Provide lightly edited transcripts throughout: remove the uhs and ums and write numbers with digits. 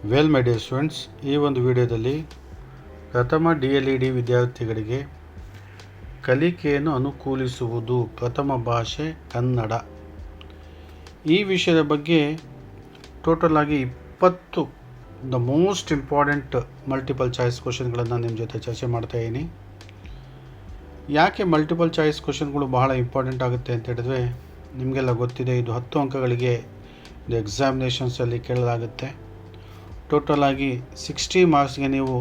Well my dear students, ಈ ಒಂದು ವಿಡಿಯೋದಲ್ಲಿ ಪ್ರಥಮ DLED ವಿದ್ಯಾರ್ಥಿಗಳಿಗೆ ಕಲಿಕೆಯನ್ನು ಅನುಕೂಲಿಸುವುದು ಪ್ರಥಮ ಭಾಷೆ ಕನ್ನಡ ಈ ವಿಷಯದ ಬಗ್ಗೆ ಟೋಟಲ್ ಆಗಿ 20 the most important multiple choice ಕ್ವಶನ್ಗಳನ್ನು ನಿಮ್ಮ ಜೊತೆ ಚರ್ಚೆ ಮಾಡ್ತಾ ಇದ್ದೀನಿ. ಯಾಕೆ ಮಲ್ಟಿಪಲ್ ಚಾಯ್ಸ್ ಕ್ವಶನ್ಗಳು ಬಹಳ ಇಂಪಾರ್ಟೆಂಟ್ ಆಗುತ್ತೆ ಅಂತ ಹೇಳಿದ್ರೆ, ನಿಮಗೆಲ್ಲ ಗೊತ್ತಿದೆ, ಇದು 10 ಅಂಕಗಳಿಗೆ ಇದು ಎಕ್ಸಾಮಿನೇಷನ್ಸಲ್ಲಿ ಕೇಳಲಾಗುತ್ತೆ. ಟೋಟಲ್ ಆಗಿ 60 ಮಾರ್ಕ್ಸ್ಗೆ ನೀವು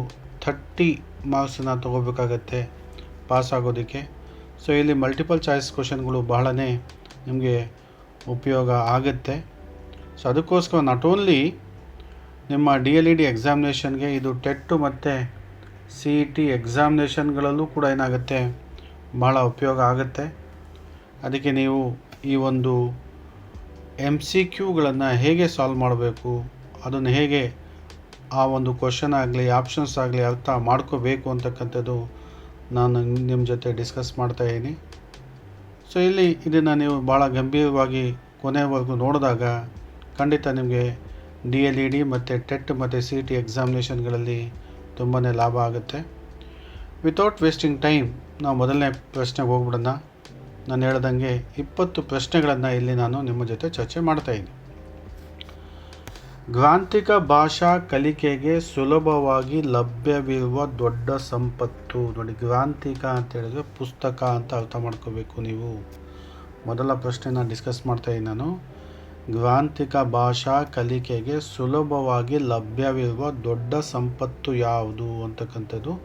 30 ಮಾರ್ಕ್ಸನ್ನು ತೊಗೋಬೇಕಾಗತ್ತೆ ಪಾಸ್ ಆಗೋದಕ್ಕೆ. ಸೊ ಇಲ್ಲಿ ಮಲ್ಟಿಪಲ್ ಚಾಯ್ಸ್ ಕ್ವಶನ್ಗಳು ಬಹಳನೇ ನಿಮಗೆ ಉಪಯೋಗ ಆಗುತ್ತೆ. ಸೊ ಅದಕ್ಕೋಸ್ಕರ ನಾಟ್ ಓನ್ಲಿ ನಿಮ್ಮ DLED ಎಕ್ಸಾಮಿನೇಷನ್ಗೆ, ಇದು ಟೆಟ್ ಮತ್ತು CET ಎಕ್ಸಾಮಿನೇಷನ್ಗಳಲ್ಲೂ ಕೂಡ ಏನಾಗುತ್ತೆ, ಭಾಳ ಉಪಯೋಗ ಆಗುತ್ತೆ. ಅದಕ್ಕೆ ನೀವು ಈ ಒಂದು MCQಗಳನ್ನು ಹೇಗೆ ಸಾಲ್ವ್ ಮಾಡಬೇಕು, ಅದನ್ನು ಹೇಗೆ ಆ ಒಂದು ಕ್ವಶನ್ ಆಗಲಿ ಆಪ್ಷನ್ಸ್ ಆಗಲಿ ಅರ್ಥ ಮಾಡ್ಕೋಬೇಕು ಅಂತಕ್ಕಂಥದ್ದು ನಾನು ನಿಮ್ಮ ಜೊತೆ ಡಿಸ್ಕಸ್ ಮಾಡ್ತಾಯಿದ್ದೀನಿ. ಸೊ ಇಲ್ಲಿ ಇದನ್ನು ನೀವು ಭಾಳ ಗಂಭೀರವಾಗಿ ಕೊನೆವರೆಗೂ ನೋಡಿದಾಗ ಖಂಡಿತ ನಿಮಗೆ DLED ಮತ್ತು ಟೆಟ್ ಮತ್ತು CET ಎಕ್ಸಾಮಿನೇಷನ್ಗಳಲ್ಲಿ ತುಂಬಾ ಲಾಭ ಆಗುತ್ತೆ. ವಿತೌಟ್ ವೇಸ್ಟಿಂಗ್ ಟೈಮ್ ನಾವು ಮೊದಲನೇ ಪ್ರಶ್ನೆಗೆ ಹೋಗ್ಬಿಡೋಣ. ನಾನು ಹೇಳ್ದಂಗೆ 20 ಪ್ರಶ್ನೆಗಳನ್ನು ಇಲ್ಲಿ ನಾನು ನಿಮ್ಮ ಜೊತೆ ಚರ್ಚೆ ಮಾಡ್ತಾಯಿದ್ದೀನಿ. ಗ್ರಾಂಥಿಕ ಭಾಷಾ ಕಲಿಕೆಗೆ ಸುಲಭವಾಗಿ ಲಭ್ಯವಿರುವ ದೊಡ್ಡ ಸಂಪತ್ತು. ನೋಡಿ, ಗ್ರಾಂಥಿಕ ಅಂತ ಹೇಳಿದ್ರೆ ಪುಸ್ತಕ ಅಂತ ಅರ್ಥ ಮಾಡ್ಕೋಬೇಕು ನೀವು. ಮೊದಲ ಪ್ರಶ್ನೆನ ಡಿಸ್ಕಸ್ ಮಾಡ್ತಾಯಿದ್ದೀನಿ ನಾನು. ಗ್ರಾಂಥಿಕ ಭಾಷಾ ಕಲಿಕೆಗೆ ಸುಲಭವಾಗಿ ಲಭ್ಯವಿರುವ ದೊಡ್ಡ ಸಂಪತ್ತು ಯಾವುದು ಅಂತಕ್ಕಂಥದ್ದು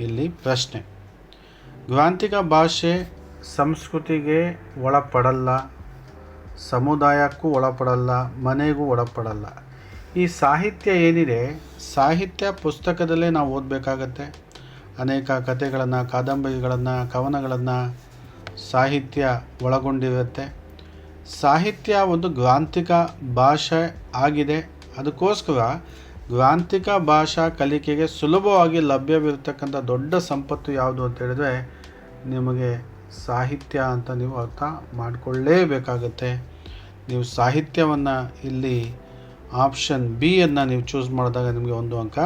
ಇಲ್ಲಿ ಪ್ರಶ್ನೆ. ಗ್ರಾಂಥಿಕ ಭಾಷೆ ಸಂಸ್ಕೃತಿಗೆ ಒಳಪಡಲ್ಲ, ಸಮುದಾಯಕ್ಕೂ ಒಳಪಡಲ್ಲ, ಮನೆಗೂ ಒಳಪಡಲ್ಲ. ಈ ಸಾಹಿತ್ಯ ಏನಿದೆ, ಸಾಹಿತ್ಯ ಪುಸ್ತಕದಲ್ಲೇ ನಾವು ಓದಬೇಕಾಗತ್ತೆ. ಅನೇಕ ಕಥೆಗಳನ್ನು, ಕಾದಂಬರಿಗಳನ್ನು, ಕವನಗಳನ್ನು ಸಾಹಿತ್ಯ ಒಳಗೊಂಡಿರುತ್ತೆ. ಸಾಹಿತ್ಯ ಒಂದು ಗ್ರಾಂಥಿಕ ಭಾಷೆ ಆಗಿದೆ. ಅದಕ್ಕೋಸ್ಕರ ಗ್ರಾಂಥಿಕ ಭಾಷಾ ಕಲಿಕೆಗೆ ಸುಲಭವಾಗಿ ಲಭ್ಯವಿರತಕ್ಕಂಥ ದೊಡ್ಡ ಸಂಪತ್ತು ಯಾವುದು ಅಂತ ಹೇಳಿದ್ರೆ ನಿಮಗೆ ಸಾಹಿತ್ಯ ಅಂತ ನೀವು ಅರ್ಥ ಮಾಡಿಕೊಳ್ಳೇಬೇಕಾಗತ್ತೆ. ನೀವು ಸಾಹಿತ್ಯವನ್ನು ಇಲ್ಲಿ ಆಪ್ಷನ್ ಬಿಯನ್ನು ನೀವು ಚೂಸ್ ಮಾಡಿದಾಗ ನಿಮಗೆ 1 ಅಂಕ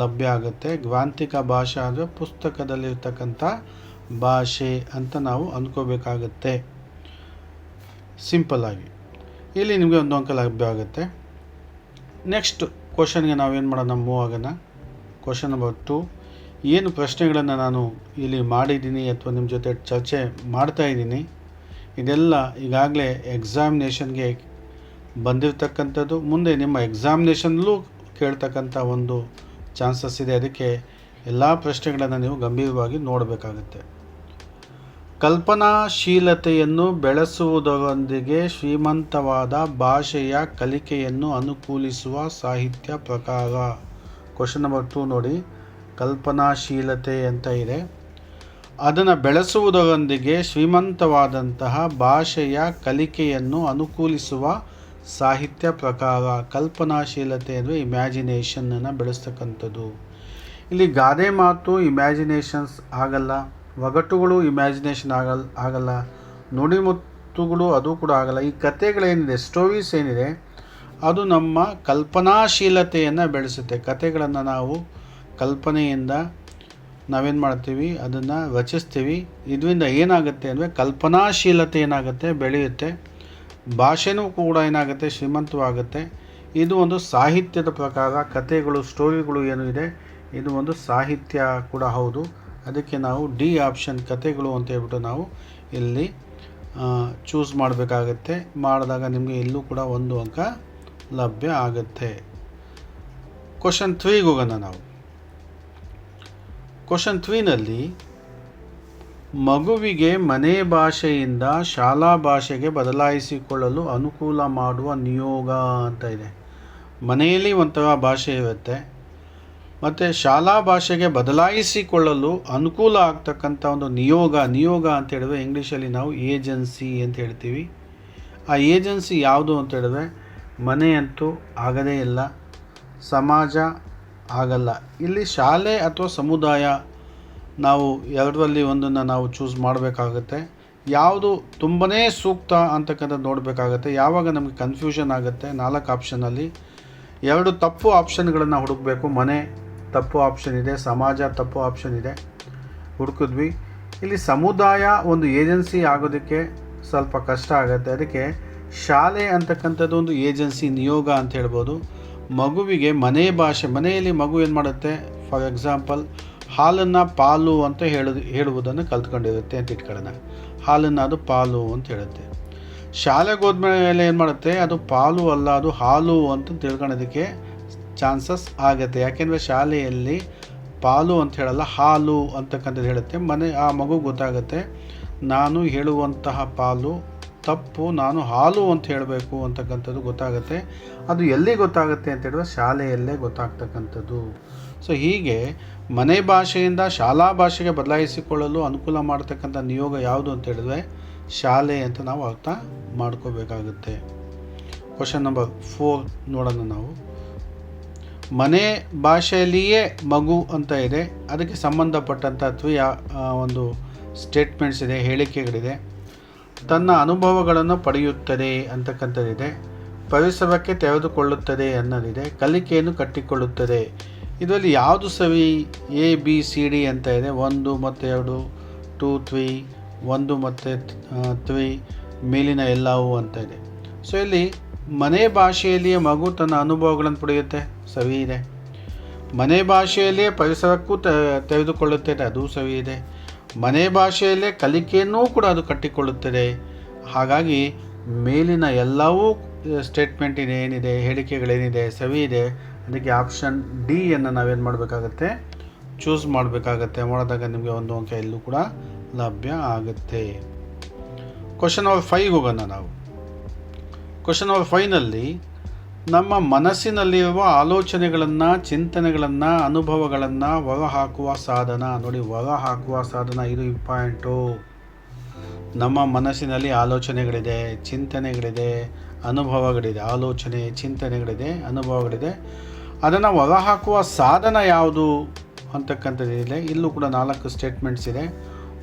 ಲಭ್ಯ ಆಗುತ್ತೆ. ಗ್ರಾಂಥಿಕ ಭಾಷೆ ಅಂದರೆ ಪುಸ್ತಕದಲ್ಲಿರ್ತಕ್ಕಂಥ ಭಾಷೆ ಅಂತ ನಾವು ಅಂದ್ಕೋಬೇಕಾಗತ್ತೆ. ಸಿಂಪಲ್ಲಾಗಿ ಇಲ್ಲಿ ನಿಮಗೆ 1 ಅಂಕ ಲಭ್ಯ ಆಗುತ್ತೆ. ನೆಕ್ಸ್ಟ್ ಕ್ವಶನ್ಗೆ ನಾವೇನು ಮಾಡೋಣ, ಮೂವ್ ಆಗೋಣ. Question number 2. ಏನು ಪ್ರಶ್ನೆಗಳನ್ನು ನಾನು ಇಲ್ಲಿ ಮಾಡಿದ್ದೀನಿ ಅಥವಾ ನಿಮ್ಮ ಜೊತೆ ಚರ್ಚೆ ಮಾಡ್ತಾಯಿದ್ದೀನಿ, ಇದೆಲ್ಲ ಈಗಾಗಲೇ ಎಕ್ಸಾಮಿನೇಷನ್ಗೆ ಬಂದಿರತಕ್ಕಂಥದ್ದು. ಮುಂದೆ ನಿಮ್ಮ ಎಕ್ಸಾಮಿನೇಷನ್ಲೂ ಕೇಳ್ತಕ್ಕಂಥ ಒಂದು ಚಾನ್ಸಸ್ ಇದೆ. ಅದಕ್ಕೆ ಎಲ್ಲ ಪ್ರಶ್ನೆಗಳನ್ನು ನೀವು ಗಂಭೀರವಾಗಿ ನೋಡಬೇಕಾಗುತ್ತೆ. ಕಲ್ಪನಾಶೀಲತೆಯನ್ನು ಬೆಳೆಸುವುದರೊಂದಿಗೆ ಶ್ರೀಮಂತವಾದ ಭಾಷೆಯ ಕಲಿಕೆಯನ್ನು ಅನುಕೂಲಿಸುವ ಸಾಹಿತ್ಯ ಪ್ರಕಾರ. ಕ್ವಶನ್ ನಂಬರ್ 2 ನೋಡಿ, ಕಲ್ಪನಾಶೀಲತೆ ಅಂತ ಇದೆ. ಅದನ್ನು ಬೆಳೆಸುವುದರೊಂದಿಗೆ ಶ್ರೀಮಂತವಾದಂತಹ ಭಾಷೆಯ ಕಲಿಕೆಯನ್ನು ಅನುಕೂಲಿಸುವ ಸಾಹಿತ್ಯ ಪ್ರಕಾರ. ಕಲ್ಪನಾಶೀಲತೆ ಅಂದರೆ ಇಮ್ಯಾಜಿನೇಷನನ್ನು ಬೆಳೆಸ್ತಕ್ಕಂಥದ್ದು. ಇಲ್ಲಿ ಗಾದೆ ಮಾತು ಇಮ್ಯಾಜಿನೇಷನ್ಸ್ ಆಗಲ್ಲ, ಒಗಟುಗಳು ಇಮ್ಯಾಜಿನೇಷನ್ ಆಗಲ್ಲ, ನುಡಿಮುತ್ತುಗಳು ಅದು ಕೂಡ ಆಗಲ್ಲ. ಈ ಕಥೆಗಳೇನಿದೆ, ಸ್ಟೋರೀಸ್ ಏನಿದೆ, ಅದು ನಮ್ಮ ಕಲ್ಪನಾಶೀಲತೆಯನ್ನು ಬೆಳೆಸುತ್ತೆ. ಕಥೆಗಳನ್ನು ನಾವು ಕಲ್ಪನೆಯಿಂದ ನಾವೇನು ಮಾಡ್ತೀವಿ, ಅದನ್ನು ರಚಿಸ್ತೀವಿ. ಇದರಿಂದ ಏನಾಗುತ್ತೆ ಅಂದರೆ ಕಲ್ಪನಾಶೀಲತೆ ಏನಾಗುತ್ತೆ, ಬೆಳೆಯುತ್ತೆ. ಭಾಷೆನೂ ಕೂಡ ಏನಾಗುತ್ತೆ, ಶ್ರೀಮಂತವಾಗುತ್ತೆ. ಇದು ಒಂದು ಸಾಹಿತ್ಯದ ಪ್ರಕಾರ. ಕಥೆಗಳು, ಸ್ಟೋರಿಗಳು ಏನು ಇದೆ, ಇದು ಒಂದು ಸಾಹಿತ್ಯ ಕೂಡ ಹೌದು. ಅದಕ್ಕೆ ನಾವು ಡಿ ಆಪ್ಷನ್ ಕಥೆಗಳು ಅಂತ ಹೇಳ್ಬಿಟ್ಟು ನಾವು ಇಲ್ಲಿ ಚೂಸ್ ಮಾಡಬೇಕಾಗತ್ತೆ. ಮಾಡಿದಾಗ ನಿಮಗೆ ಇಲ್ಲೂ ಕೂಡ 1 ಅಂಕ ಲಭ್ಯ ಆಗುತ್ತೆ. ಕ್ವಶನ್ 3ಗೆ ಹೋಗೋಣ ನಾವು. ಕ್ವಶನ್ 3ನಲ್ಲಿ ಮಗುವಿಗೆ ಮನೆ ಭಾಷೆಯಿಂದ ಶಾಲಾ ಭಾಷೆಗೆ ಬದಲಾಯಿಸಿಕೊಳ್ಳಲು ಅನುಕೂಲ ಮಾಡುವ ನಿಯೋಗ ಅಂತ ಇದೆ. ಮನೆಯಲ್ಲಿ ಒಂಥರ ಭಾಷೆ ಇರುತ್ತೆ, ಮತ್ತು ಶಾಲಾ ಭಾಷೆಗೆ ಬದಲಾಯಿಸಿಕೊಳ್ಳಲು ಅನುಕೂಲ ಆಗ್ತಕ್ಕಂಥ ಒಂದು ನಿಯೋಗ ಅಂತ ಹೇಳಿದ್ರೆ ಇಂಗ್ಲೀಷಲ್ಲಿ ನಾವು ಏಜೆನ್ಸಿ ಅಂತ ಹೇಳ್ತೀವಿ. ಆ ಏಜೆನ್ಸಿ ಯಾವುದು ಅಂತ ಹೇಳಿದ್ರೆ ಮನೆ ಅಂತೂ ಆಗದೇ ಇಲ್ಲ, ಸಮಾಜ ಆಗಲ್ಲ. ಇಲ್ಲಿ ಶಾಲೆ ಅಥವಾ ಸಮುದಾಯ ನಾವು ಎರಡರಲ್ಲಿ ಒಂದನ್ನು ನಾವು ಚೂಸ್ ಮಾಡಬೇಕಾಗತ್ತೆ. ಯಾವುದು ತುಂಬನೇ ಸೂಕ್ತ ಅಂತಕ್ಕಂಥದ್ದು ನೋಡಬೇಕಾಗತ್ತೆ. ಯಾವಾಗ ನಮಗೆ ಕನ್ಫ್ಯೂಷನ್ ಆಗುತ್ತೆ 4 ಆಪ್ಷನಲ್ಲಿ 2 ತಪ್ಪು ಆಪ್ಷನ್ಗಳನ್ನು ಹುಡುಕಬೇಕು. ಮನೆ ತಪ್ಪು ಆಪ್ಷನ್ ಇದೆ, ಸಮಾಜ ತಪ್ಪು ಆಪ್ಷನ್ ಇದೆ, ಹುಡುಕಿದ್ವಿ. ಇಲ್ಲಿ ಸಮುದಾಯ ಒಂದು ಏಜೆನ್ಸಿ ಆಗೋದಕ್ಕೆ ಸ್ವಲ್ಪ ಕಷ್ಟ ಆಗುತ್ತೆ. ಅದಕ್ಕೆ ಶಾಲೆ ಅಂತಕ್ಕಂಥದ್ದು ಒಂದು ಏಜೆನ್ಸಿ ನಿಯೋಗ ಅಂತ ಹೇಳ್ಬೋದು. ಮಗುವಿಗೆ ಮನೆ ಭಾಷೆ, ಮನೆಯಲ್ಲಿ ಮಗು ಏನು ಮಾಡುತ್ತೆ, ಫಾರ್ ಎಕ್ಸಾಂಪಲ್ ಹಾಲನ್ನು ಪಾಲು ಅಂತ ಹೇಳುವುದನ್ನು ಕಲ್ತ್ಕೊಂಡಿರುತ್ತೆ ಅಂತ ಇಟ್ಕೊಳ್ಳೋಣ. ಹಾಲನ್ನು ಅದು ಪಾಲು ಅಂತ ಹೇಳುತ್ತೆ. ಶಾಲೆಗೆ ಹೋದ್ಮೇಲೆ ಏನು ಮಾಡುತ್ತೆ, ಅದು ಪಾಲು ಅಲ್ಲ, ಅದು ಹಾಲು ಅಂತ ತಿಳ್ಕೊಳ್ಳೋದಕ್ಕೆ ಚಾನ್ಸಸ್ ಆಗುತ್ತೆ. ಯಾಕೆಂದರೆ ಶಾಲೆಯಲ್ಲಿ ಪಾಲು ಅಂತ ಹೇಳಲ್ಲ, ಹಾಲು ಅಂತಕ್ಕಂಥದ್ದು ಹೇಳುತ್ತೆ. ಆ ಮಗು ಗೊತ್ತಾಗುತ್ತೆ, ನಾನು ಹೇಳುವಂತಹ ಪಾಲು ತಪ್ಪು, ನಾನು ಹಾಲು ಅಂತ ಹೇಳಬೇಕು ಅಂತಕ್ಕಂಥದ್ದು ಗೊತ್ತಾಗುತ್ತೆ. ಅದು ಎಲ್ಲಿ ಗೊತ್ತಾಗುತ್ತೆ ಅಂತ ಹೇಳಿದ್ರೆ ಶಾಲೆಯಲ್ಲೇ ಗೊತ್ತಾಗ್ತಕ್ಕಂಥದ್ದು. ಸೊ ಹೀಗೆ ಮನೆ ಭಾಷೆಯಿಂದ ಶಾಲಾ ಭಾಷೆಗೆ ಬದಲಾಯಿಸಿಕೊಳ್ಳಲು ಅನುಕೂಲ ಮಾಡ್ತಕ್ಕಂಥ ನಿಯೋಗ ಯಾವುದು ಅಂತ ಹೇಳಿದ್ರೆ ಶಾಲೆ ಅಂತ ನಾವು ಅರ್ಥ ಮಾಡ್ಕೋಬೇಕಾಗುತ್ತೆ. ಕ್ವಶನ್ ನಂಬರ್ 4 ನೋಡೋಣ ನಾವು. ಮನೆ ಭಾಷೆಯಲ್ಲಿಯೇ ಮಗು ಅಂತ ಇದೆ, ಅದಕ್ಕೆ ಸಂಬಂಧಪಟ್ಟಂಥ ಒಂದು ಸ್ಟೇಟ್ಮೆಂಟ್ಸ್ ಇದೆ, ಹೇಳಿಕೆಗಳಿದೆ. ತನ್ನ ಅನುಭವಗಳನ್ನು ಪಡೆಯುತ್ತದೆ ಅಂತಕ್ಕಂಥದ್ದಿದೆ. ಪರಿಸರಕ್ಕೆ ತೆರೆದುಕೊಳ್ಳುತ್ತದೆ ಅನ್ನೋದಿದೆ. ಕಲಿಕೆಯನ್ನು ಕಟ್ಟಿಕೊಳ್ಳುತ್ತದೆ. ಇದರಲ್ಲಿ ಯಾವುದು ಸವಿ? ABCD ಅಂತ ಇದೆ. 1 ಮತ್ತು 2, 2, 3, 1 ಮತ್ತು 3, ಮೇಲಿನ ಎಲ್ಲವೂ ಅಂತ ಇದೆ. ಸೊ ಇಲ್ಲಿ ಮನೆ ಭಾಷೆಯಲ್ಲಿಯೇ ಮಗು ತನ್ನ ಅನುಭವಗಳನ್ನು ಪಡೆಯುತ್ತೆ, ಸವಿ ಇದೆ. ಮನೆ ಭಾಷೆಯಲ್ಲಿಯೇ ಪರಿಸರಕ್ಕೂ ತೆರೆದುಕೊಳ್ಳುತ್ತದೆ, ಅದು ಸವಿ ಇದೆ. ಮನೆ ಭಾಷೆಯಲ್ಲೇ ಕಲಿಕೆಯನ್ನೂ ಕೂಡ ಅದು ಕಟ್ಟಿಕೊಳ್ಳುತ್ತದೆ. ಹಾಗಾಗಿ ಮೇಲಿನ ಎಲ್ಲವೂ ಸ್ಟೇಟ್ಮೆಂಟ್ ಏನಿದೆ, ಹೇಳಿಕೆಗಳೇನಿದೆ, ಸವಿ ಇದೆ. ಅದಕ್ಕೆ ಆಪ್ಷನ್ D ಅನ್ನು ನಾವೇನು ಮಾಡಬೇಕಾಗತ್ತೆ, ಚೂಸ್ ಮಾಡಬೇಕಾಗತ್ತೆ. ಮಾಡಿದಾಗ ನಿಮಗೆ 1 ಅಂಕ ಎಲ್ಲೂ ಕೂಡ ಲಭ್ಯ ಆಗುತ್ತೆ. ಕ್ವಶನ್ ನಂಬರ್ 5 ಹೋಗೋಣ ನಾವು. ಕ್ವಶನ್ ನಂಬರ್ 5ನಲ್ಲಿ ನಮ್ಮ ಮನಸ್ಸಿನಲ್ಲಿರುವ ಆಲೋಚನೆಗಳನ್ನು, ಚಿಂತನೆಗಳನ್ನು, ಅನುಭವಗಳನ್ನು ಹೊರಹಾಕುವ ಸಾಧನ. ನೋಡಿ, ಹೊರಹಾಕುವ ಸಾಧನ ಇದು ಇಂಪಾರ್ಟೆಂಟು. ನಮ್ಮ ಮನಸ್ಸಿನಲ್ಲಿ ಆಲೋಚನೆಗಳಿದೆ, ಚಿಂತನೆಗಳಿದೆ, ಅನುಭವಗಳಿದೆ. ಆಲೋಚನೆ, ಚಿಂತನೆಗಳಿದೆ, ಅನುಭವಗಳಿದೆ. ಅದನ್ನು ಹೊರಹಾಕುವ ಸಾಧನ ಯಾವುದು ಅಂತಕ್ಕಂಥದ್ದಿದೆ. ಇಲ್ಲೂ ಕೂಡ 4 ಸ್ಟೇಟ್ಮೆಂಟ್ಸ್ ಇದೆ.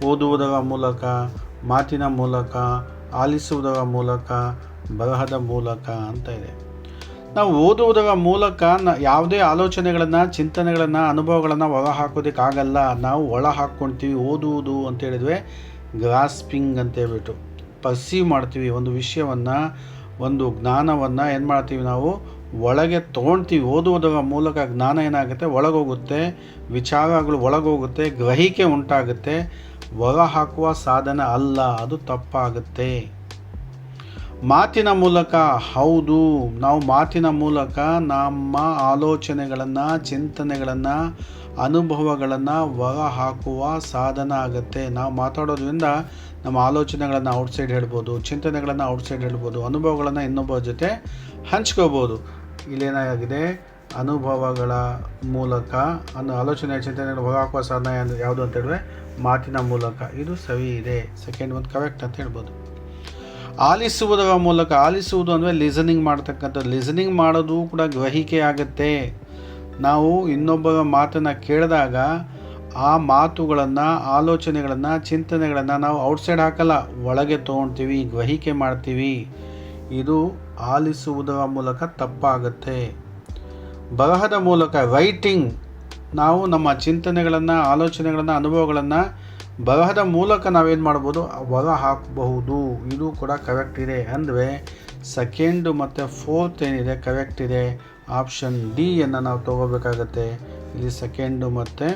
ಓದುವುದರ ಮೂಲಕ, ಮಾತಿನ ಮೂಲಕ, ಆಲಿಸುವುದರ ಮೂಲಕ, ಬರಹದ ಮೂಲಕ ಅಂತ ಇದೆ. ನಾವು ಓದುವುದರ ಮೂಲಕ ಯಾವುದೇ ಆಲೋಚನೆಗಳನ್ನು, ಚಿಂತನೆಗಳನ್ನು, ಅನುಭವಗಳನ್ನು ಹೊರ ಹಾಕೋದಕ್ಕಾಗಲ್ಲ. ನಾವು ಒಳ ಹಾಕ್ಕೊಳ್ತೀವಿ. ಓದುವುದು ಅಂತ ಹೇಳಿದ್ರೆ ಗ್ರಾಸ್ಪಿಂಗ್ ಅಂತ ಹೇಳ್ಬಿಟ್ಟು ಪರ್ಸೀವ್ ಮಾಡ್ತೀವಿ. ಒಂದು ವಿಷಯವನ್ನು, ಒಂದು ಜ್ಞಾನವನ್ನು ಏನು ಮಾಡ್ತೀವಿ, ನಾವು ಒಳಗೆ ತೊಗೊಳ್ತೀವಿ. ಓದುವುದರ ಮೂಲಕ ಜ್ಞಾನ ಏನಾಗುತ್ತೆ, ಒಳಗೋಗುತ್ತೆ, ವಿಚಾರಗಳು ಒಳಗೋಗುತ್ತೆ, ಗ್ರಹಿಕೆ ಉಂಟಾಗುತ್ತೆ. ಹೊರ ಹಾಕುವ ಸಾಧನ ಅಲ್ಲ, ಅದು ತಪ್ಪಾಗುತ್ತೆ. ಮಾತಿನ ಮೂಲಕ, ಹೌದು, ನಾವು ಮಾತಿನ ಮೂಲಕ ನಮ್ಮ ಆಲೋಚನೆಗಳನ್ನು, ಚಿಂತನೆಗಳನ್ನು, ಅನುಭವಗಳನ್ನು ಹೊರ ಹಾಕುವ ಸಾಧನ ಆಗುತ್ತೆ. ನಾವು ಮಾತಾಡೋದ್ರಿಂದ ನಮ್ಮ ಆಲೋಚನೆಗಳನ್ನು ಔಟ್ಸೈಡ್ ಹೇಳ್ಬೋದು, ಚಿಂತನೆಗಳನ್ನು ಔಟ್ಸೈಡ್ ಹೇಳ್ಬೋದು, ಅನುಭವಗಳನ್ನು ಇನ್ನೊಬ್ಬರ ಜೊತೆ ಹಂಚ್ಕೋಬೋದು. ಇಲ್ಲೇನಾಗಿದೆ, ಅನುಭವಗಳ ಮೂಲಕ ಆಲೋಚನೆ, ಚಿಂತನೆಗಳನ್ನು ಹೊರ ಹಾಕುವ ಸಾಧನ ಯಾವುದು ಅಂತ ಹೇಳಿದ್ರೆ ಮಾತಿನ ಮೂಲಕ. ಇದು ಸವಿ ಇದೆ, ಸೆಕೆಂಡ್ ಒಂದು ಕರೆಕ್ಟ್ ಅಂತ ಹೇಳ್ಬೋದು. ಆಲಿಸುವುದರ ಮೂಲಕ, ಆಲಿಸುವುದು ಅಂದರೆ ಲಿಸನಿಂಗ್ ಮಾಡ್ತಕ್ಕಂಥದ್ದು. ಲಿಸನಿಂಗ್ ಮಾಡೋದು ಕೂಡ ಗ್ರಹಿಕೆ ಆಗುತ್ತೆ. ನಾವು ಇನ್ನೊಬ್ಬರ ಮಾತನ್ನು ಕೇಳಿದಾಗ ಆ ಮಾತುಗಳನ್ನು, ಆಲೋಚನೆಗಳನ್ನು, ಚಿಂತನೆಗಳನ್ನು ನಾವು ಔಟ್ಸೈಡ್ ಹಾಕಲ್ಲ, ಒಳಗೆ ತೊಗೊಳ್ತೀವಿ, ಗ್ರಹಿಕೆ ಮಾಡ್ತೀವಿ. ಇದು ಆಲಿಸುವುದರ ಮೂಲಕ ತಪ್ಪಾಗುತ್ತೆ. ಬರಹದ ಮೂಲಕ, ರೈಟಿಂಗ್, ನಾವು ನಮ್ಮ ಚಿಂತನೆಗಳನ್ನು, ಆಲೋಚನೆಗಳನ್ನು, ಅನುಭವಗಳನ್ನು ಬರಹದ ಮೂಲಕ ನಾವೇನು ಮಾಡ್ಬೋದು, ಹೊರ ಹಾಕಬಹುದು. ಇದು ಕೂಡ ಕರೆಕ್ಟ್ ಇದೆ. ಅಂದರೆ ಸೆಕೆಂಡು ಮತ್ತು 4th ಏನಿದೆ ಕರೆಕ್ಟ್ ಇದೆ. ಆಪ್ಷನ್ D ಅನ್ನು ನಾವು ತೊಗೋಬೇಕಾಗತ್ತೆ. ಇಲ್ಲಿ ಸೆಕೆಂಡು ಮತ್ತು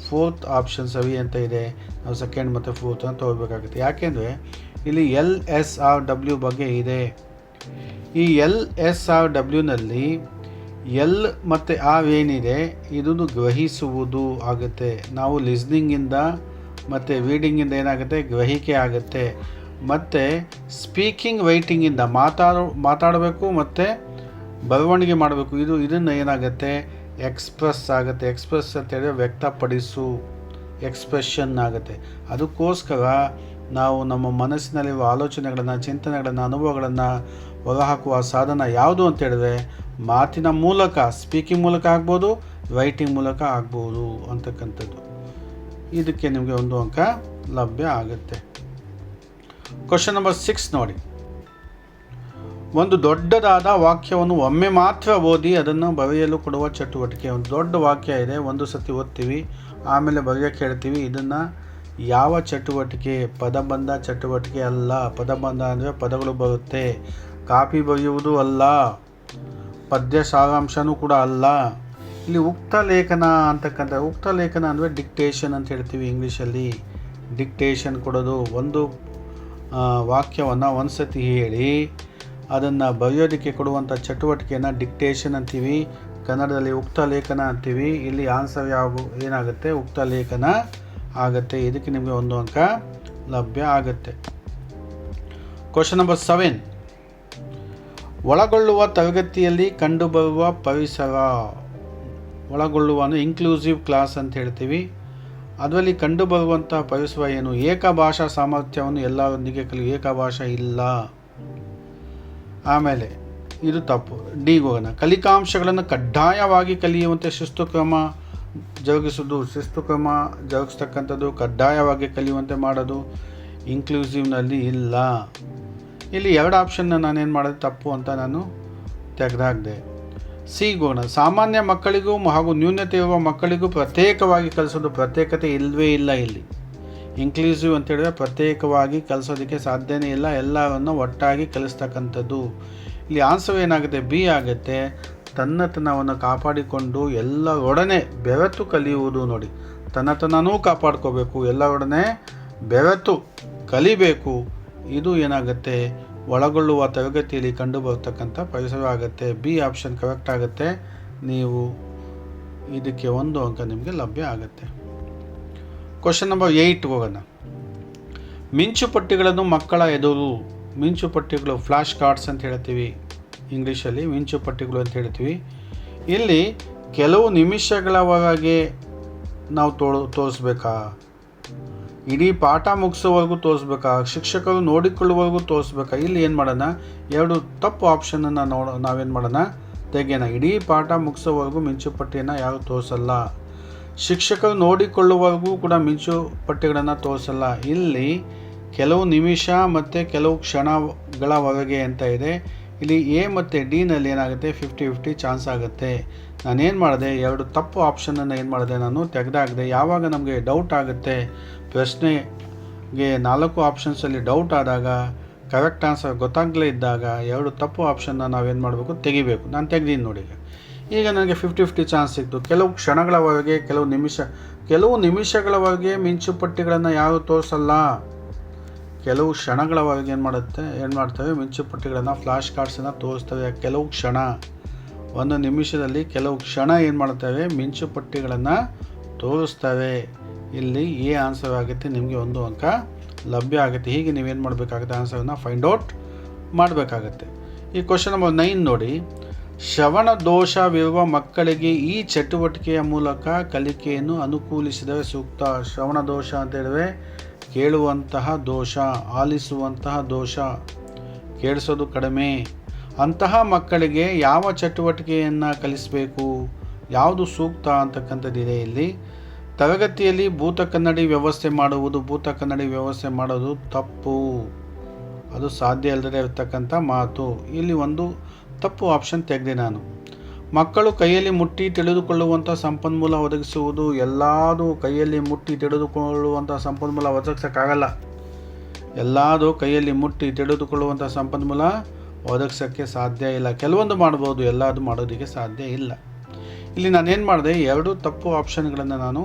4th ಆಪ್ಷನ್ ಸವಿ ಅಂತ ಇದೆ. ನಾವು ಸೆಕೆಂಡ್ ಮತ್ತು 4th ಅಂತ ತೊಗೋಬೇಕಾಗುತ್ತೆ. ಯಾಕೆಂದರೆ ಇಲ್ಲಿ LSRW ಬಗ್ಗೆ ಇದೆ. ಈ LSRWನಲ್ಲಿ L ಮತ್ತು R ಏನಿದೆ, ಇದು ಗ್ರಹಿಸುವುದು ಆಗುತ್ತೆ. ನಾವು ಲಿಸ್ನಿಂಗಿಂದ ಮತ್ತು ರೀಡಿಂಗಿಂದ ಏನಾಗುತ್ತೆ, ಗ್ರಹಿಕೆ ಆಗುತ್ತೆ. ಮತ್ತು ಸ್ಪೀಕಿಂಗ್, ರೈಟಿಂಗಿಂದ ಮಾತಾಡಬೇಕು ಮತ್ತು ಬರವಣಿಗೆ ಮಾಡಬೇಕು. ಇದನ್ನು ಏನಾಗುತ್ತೆ, ಎಕ್ಸ್ಪ್ರೆಸ್ ಆಗುತ್ತೆ. ಎಕ್ಸ್ಪ್ರೆಸ್ ಅಂತೇಳಿ ವ್ಯಕ್ತಪಡಿಸು, ಎಕ್ಸ್ಪ್ರೆಷನ್ ಆಗುತ್ತೆ. ಅದಕ್ಕೋಸ್ಕರ ನಾವು ನಮ್ಮ ಮನಸ್ಸಿನಲ್ಲಿರುವ ಆಲೋಚನೆಗಳನ್ನು, ಚಿಂತನೆಗಳನ್ನು, ಅನುಭವಗಳನ್ನು ಹೊರಹಾಕುವ ಸಾಧನ ಯಾವುದು ಅಂತ ಹೇಳಿದ್ರೆ ಮಾತಿನ ಮೂಲಕ, ಸ್ಪೀಕಿಂಗ್ ಮೂಲಕ ಆಗ್ಬೋದು, ರೈಟಿಂಗ್ ಮೂಲಕ ಆಗ್ಬೋದು ಅಂತಕ್ಕಂಥದ್ದು. ಇದಕ್ಕೆ ನಿಮಗೆ 1 ಅಂಕ ಲಭ್ಯ ಆಗುತ್ತೆ. ಕ್ವಶನ್ ನಂಬರ್ 6 ನೋಡಿ. ಒಂದು ದೊಡ್ಡದಾದ ವಾಕ್ಯವನ್ನು ಒಮ್ಮೆ ಮಾತ್ರ ಓದಿ ಅದನ್ನು ಬರೆಯಲು ಕೊಡುವ ಚಟುವಟಿಕೆ. ಒಂದು ದೊಡ್ಡ ವಾಕ್ಯ ಇದೆ, ಒಂದು ಸತಿ ಓದ್ತೀವಿ, ಆಮೇಲೆ ಬರೆಯೋಕ್ಕೆ ಹೇಳ್ತೀವಿ. ಇದನ್ನು ಯಾವ ಚಟುವಟಿಕೆ? ಪದಬಂಧ ಚಟುವಟಿಕೆ ಅಲ್ಲ. ಪದಬಂಧ ಅಂದರೆ ಪದಗಳು ಬರುತ್ತೆ. ಕಾಪಿ ಬರೆಯುವುದು ಅಲ್ಲ, ಪದ್ಯ ಸಾರಾಂಶನೂ ಕೂಡ ಅಲ್ಲ. ಇಲ್ಲಿ ಉಕ್ತ ಲೇಖನ ಅಂತಕ್ಕಂಥ, ಉಕ್ತ ಲೇಖನ ಅಂದರೆ ಡಿಕ್ಟೇಷನ್ ಅಂತ ಹೇಳ್ತೀವಿ ಇಂಗ್ಲೀಷಲ್ಲಿ. ಡಿಕ್ಟೇಷನ್ ಕೊಡೋದು, ಒಂದು ವಾಕ್ಯವನ್ನು ಒಂದು ಸತಿ ಹೇಳಿ ಅದನ್ನು ಬರೆಯೋದಕ್ಕೆ ಕೊಡುವಂಥ ಚಟುವಟಿಕೆಯನ್ನು ಡಿಕ್ಟೇಷನ್ ಅಂತೀವಿ. ಕನ್ನಡದಲ್ಲಿ ಉಕ್ತ ಲೇಖನ ಅಂತೀವಿ. ಇಲ್ಲಿ ಆನ್ಸರ್ ಏನಾಗುತ್ತೆ? ಉಕ್ತ ಲೇಖನ ಆಗುತ್ತೆ. ಇದಕ್ಕೆ ನಿಮಗೆ 1 ಅಂಕ ಲಭ್ಯ ಆಗುತ್ತೆ. Question number 7. ಒಳಗೊಳ್ಳುವ ತರಗತಿಯಲ್ಲಿ ಕಂಡುಬರುವ ಪರಿಸರ. ಒಳಗೊಳ್ಳುವ ಅಂದರೆ ಇನ್ಕ್ಲೂಸಿವ್ ಕ್ಲಾಸ್ ಅಂತ ಹೇಳ್ತೀವಿ. ಅದರಲ್ಲಿ ಕಂಡುಬರುವಂಥ ಪರಿಸರ ಏನು? ಏಕಭಾಷಾ ಸಾಮರ್ಥ್ಯವನ್ನು ಎಲ್ಲರೊಂದಿಗೆ ಏಕಭಾಷಾ ಇಲ್ಲ. ಆಮೇಲೆ ಇದು ತಪ್ಪು. ಡಿಗೆ ಹೋಗೋಣ. ಕಲಿಕಾಂಶಗಳನ್ನು ಕಡ್ಡಾಯವಾಗಿ ಕಲಿಯುವಂತೆ ಶಿಸ್ತು ಕ್ರಮ ಜರುಗಿಸ್ತಕ್ಕಂಥದ್ದು, ಕಡ್ಡಾಯವಾಗಿ ಕಲಿಯುವಂತೆ ಮಾಡೋದು ಇನ್ಕ್ಲೂಸಿವ್ನಲ್ಲಿ ಇಲ್ಲ. ಇಲ್ಲಿ 2 ಆಪ್ಷನ್ನ ನಾನೇನು ಮಾಡೋದು ತಪ್ಪು ಅಂತ ನಾನು ತೆಗೆದಾಕಿದೆ. ಸಿಗೆ ಹೋಗೋಣ. ಸಾಮಾನ್ಯ ಮಕ್ಕಳಿಗೂ ಹಾಗೂ ನ್ಯೂನತೆ ಇರುವ ಮಕ್ಕಳಿಗೂ ಪ್ರತ್ಯೇಕವಾಗಿ ಕಲಿಸೋದು. ಪ್ರತ್ಯೇಕತೆ ಇಲ್ಲವೇ ಇಲ್ಲ ಇಲ್ಲಿ. ಇನ್ಕ್ಲೂಸಿವ್ ಅಂತ ಹೇಳಿದ್ರೆ ಪ್ರತ್ಯೇಕವಾಗಿ ಕಲಿಸೋದಕ್ಕೆ ಸಾಧ್ಯನೇ ಇಲ್ಲ, ಎಲ್ಲವನ್ನು ಒಟ್ಟಾಗಿ ಕಲಿಸ್ತಕ್ಕಂಥದ್ದು. ಇಲ್ಲಿ ಆನ್ಸರ್ ಏನಾಗುತ್ತೆ? ಬಿ ಆಗುತ್ತೆ. ತನ್ನತನವನ್ನು ಕಾಪಾಡಿಕೊಂಡು ಎಲ್ಲರೊಡನೆ ಬೆರೆತು ಕಲಿಯುವುದು. ನೋಡಿ, ತನ್ನತನನೂ ಕಾಪಾಡ್ಕೋಬೇಕು, ಎಲ್ಲರೊಡನೆ ಬೆರೆತು ಕಲಿಬೇಕು. ಇದು ಏನಾಗುತ್ತೆ? ಒಳಗೊಳ್ಳುವ ತರಗತಿಯಲ್ಲಿ ಕಂಡು ಬರ್ತಕ್ಕಂಥ ಪರಿಸರ ಆಗುತ್ತೆ. ಬಿ ಆಪ್ಷನ್ ಕರೆಕ್ಟ್ ಆಗುತ್ತೆ. ನೀವು ಇದಕ್ಕೆ 1 ಅಂಕ ನಿಮಗೆ ಲಭ್ಯ ಆಗುತ್ತೆ. ಕ್ವಶನ್ ನಂಬರ್ 8 ಹೋಗೋಣ. ಮಿಂಚುಪಟ್ಟಿಗಳನ್ನು ಮಕ್ಕಳ ಎದುರು. ಮಿಂಚುಪಟ್ಟಿಗಳು ಫ್ಲ್ಯಾಶ್ ಕಾರ್ಡ್ಸ್ ಅಂತ ಹೇಳ್ತೀವಿ ಇಂಗ್ಲೀಷಲ್ಲಿ, ಮಿಂಚುಪಟ್ಟಿಗಳು ಅಂತ ಹೇಳ್ತೀವಿ. ಇಲ್ಲಿ ಕೆಲವು ನಿಮಿಷಗಳವರೆಗೆ ನಾವು ತೋರಿಸ್ಬೇಕಾ? ಇಡೀ ಪಾಠ ಮುಗಿಸೋವರೆಗೂ ತೋರಿಸ್ಬೇಕಾ? ಶಿಕ್ಷಕರು ನೋಡಿಕೊಳ್ಳುವವರೆಗೂ ತೋರಿಸ್ಬೇಕಾ? ಇಲ್ಲಿ ಏನು ಮಾಡೋಣ? 2 ತಪ್ಪು ಆಪ್ಷನನ್ನು ನಾವೇನು ಮಾಡೋಣ? ತೆಗೆಯೋಣ. ಇಡೀ ಪಾಠ ಮುಗಿಸೋವರೆಗೂ ಮಿಂಚುಪಟ್ಟಿಯನ್ನು ಯಾರು ತೋರಿಸಲ್ಲ. ಶಿಕ್ಷಕರು ನೋಡಿಕೊಳ್ಳುವವರೆಗೂ ಕೂಡ ಮಿಂಚುಪಟ್ಟಿಗಳನ್ನು ತೋರಿಸಲ್ಲ. ಇಲ್ಲಿ ಕೆಲವು ನಿಮಿಷ ಮತ್ತು ಕೆಲವು ಕ್ಷಣಗಳವರೆಗೆ ಅಂತ ಇದೆ. ಇಲ್ಲಿ ಎ ಮತ್ತು ಡಿನಲ್ಲಿ ಏನಾಗುತ್ತೆ? 50-50 ಚಾನ್ಸ್ ಆಗುತ್ತೆ. ನಾನೇನು ಮಾಡಿದೆ? 2 ತಪ್ಪು ಆಪ್ಷನನ್ನು ಏನು ಮಾಡಿದೆ? ನಾನು ತೆಗೆದಾಕಿದೆ. ಯಾವಾಗ ನಮಗೆ ಡೌಟ್ ಆಗುತ್ತೆ, ಪ್ರಶ್ನೆಗೆ 4 ಆಪ್ಷನ್ಸಲ್ಲಿ ಡೌಟ್ ಆದಾಗ, ಕರೆಕ್ಟ್ ಆನ್ಸರ್ ಗೊತ್ತಾಗಲೇ ಇದ್ದಾಗ 2 ತಪ್ಪು ಆಪ್ಷನ್ನ ನಾವೇನು ಮಾಡಬೇಕು? ತೆಗಿಬೇಕು. ನಾನು ತೆಗೆದೀನಿ ನೋಡಿ. ಈಗ ನನಗೆ 50-50 ಚಾನ್ಸ್ ಸಿಕ್ತು. ಕೆಲವು ಕ್ಷಣಗಳವರೆಗೆ, ಕೆಲವು ನಿಮಿಷಗಳವರೆಗೆ ಮಿಂಚುಪಟ್ಟಿಗಳನ್ನು ಯಾರು ತೋರಿಸಲ್ಲ. ಕೆಲವು ಕ್ಷಣಗಳವರೆಗೆ ಏನು ಮಾಡ್ತವೆ? ಮಿಂಚುಪಟ್ಟಿಗಳನ್ನು, ಫ್ಲ್ಯಾಶ್ ಕಾರ್ಡ್ಸನ್ನು ತೋರಿಸ್ತವೆ. ಕೆಲವು ಕ್ಷಣ, 1 ನಿಮಿಷದಲ್ಲಿ ಕೆಲವು ಕ್ಷಣ ಏನು ಮಾಡ್ತವೆ? ಮಿಂಚುಪಟ್ಟಿಗಳನ್ನು ತೋರಿಸ್ತವೆ. ಇಲ್ಲಿ ಎ ಆನ್ಸರ್ ಆಗುತ್ತೆ. ನಿಮಗೆ 1 ಅಂಕ ಲಭ್ಯ ಆಗುತ್ತೆ. ಹೀಗೆ ನೀವೇನು ಮಾಡಬೇಕಾಗುತ್ತೆ? ಆನ್ಸರನ್ನು ಫೈಂಡ್ ಔಟ್ ಮಾಡಬೇಕಾಗತ್ತೆ. ಈ ಕ್ವಶನ್ ನಂಬರ್ 9 ನೋಡಿ. ಶ್ರವಣ ದೋಷವಿರುವ ಮಕ್ಕಳಿಗೆ ಈ ಚಟುವಟಿಕೆಯ ಮೂಲಕ ಕಲಿಕೆಯನ್ನು ಅನುಕೂಲಿಸಿದರೆ ಸೂಕ್ತ. ಶ್ರವಣ ದೋಷ ಅಂತ ಹೇಳಿದ್ರೆ ಕೇಳುವಂತಹ ದೋಷ, ಆಲಿಸುವಂತಹ ದೋಷ, ಕೇಳಿಸೋದು ಕಡಿಮೆ. ಅಂತಹ ಮಕ್ಕಳಿಗೆ ಯಾವ ಚಟುವಟಿಕೆಯನ್ನು ಕಲಿಸಬೇಕು, ಯಾವುದು ಸೂಕ್ತ ಅಂತಕ್ಕಂಥದ್ದಿದೆ ಇಲ್ಲಿ. ತರಗತಿಯಲ್ಲಿ ಭೂತ ಕನ್ನಡಿ ವ್ಯವಸ್ಥೆ ಮಾಡುವುದು. ಭೂತ ಕನ್ನಡಿ ವ್ಯವಸ್ಥೆ ಮಾಡೋದು ತಪ್ಪು, ಅದು ಸಾಧ್ಯ ಇಲ್ಲದೇ ಇರತಕ್ಕಂಥ ಮಾತು. ಇಲ್ಲಿ 1 ತಪ್ಪು ಆಪ್ಷನ್ ತೆಗೆದೆ ನಾನು. ಮಕ್ಕಳು ಕೈಯಲ್ಲಿ ಮುಟ್ಟಿ ತಿಳಿದುಕೊಳ್ಳುವಂಥ ಸಂಪನ್ಮೂಲ ಒದಗಿಸುವುದು. ಎಲ್ಲದೂ ಕೈಯಲ್ಲಿ ಮುಟ್ಟಿ ತಿಳಿದುಕೊಳ್ಳುವಂಥ ಸಂಪನ್ಮೂಲ ಒದಗಿಸೋಕ್ಕಾಗಲ್ಲ. ಎಲ್ಲದೂ ಕೈಯಲ್ಲಿ ಮುಟ್ಟಿ ತಿಳಿದುಕೊಳ್ಳುವಂಥ ಸಂಪನ್ಮೂಲ ಒದಗಿಸೋಕ್ಕೆ ಸಾಧ್ಯ ಇಲ್ಲ. ಕೆಲವೊಂದು ಮಾಡ್ಬೋದು, ಎಲ್ಲದೂ ಮಾಡೋದಕ್ಕೆ ಸಾಧ್ಯ ಇಲ್ಲ. ಇಲ್ಲಿ ನಾನೇನು ಮಾಡಿದೆ? 2 ತಪ್ಪು ಆಪ್ಷನ್ಗಳನ್ನು ನಾನು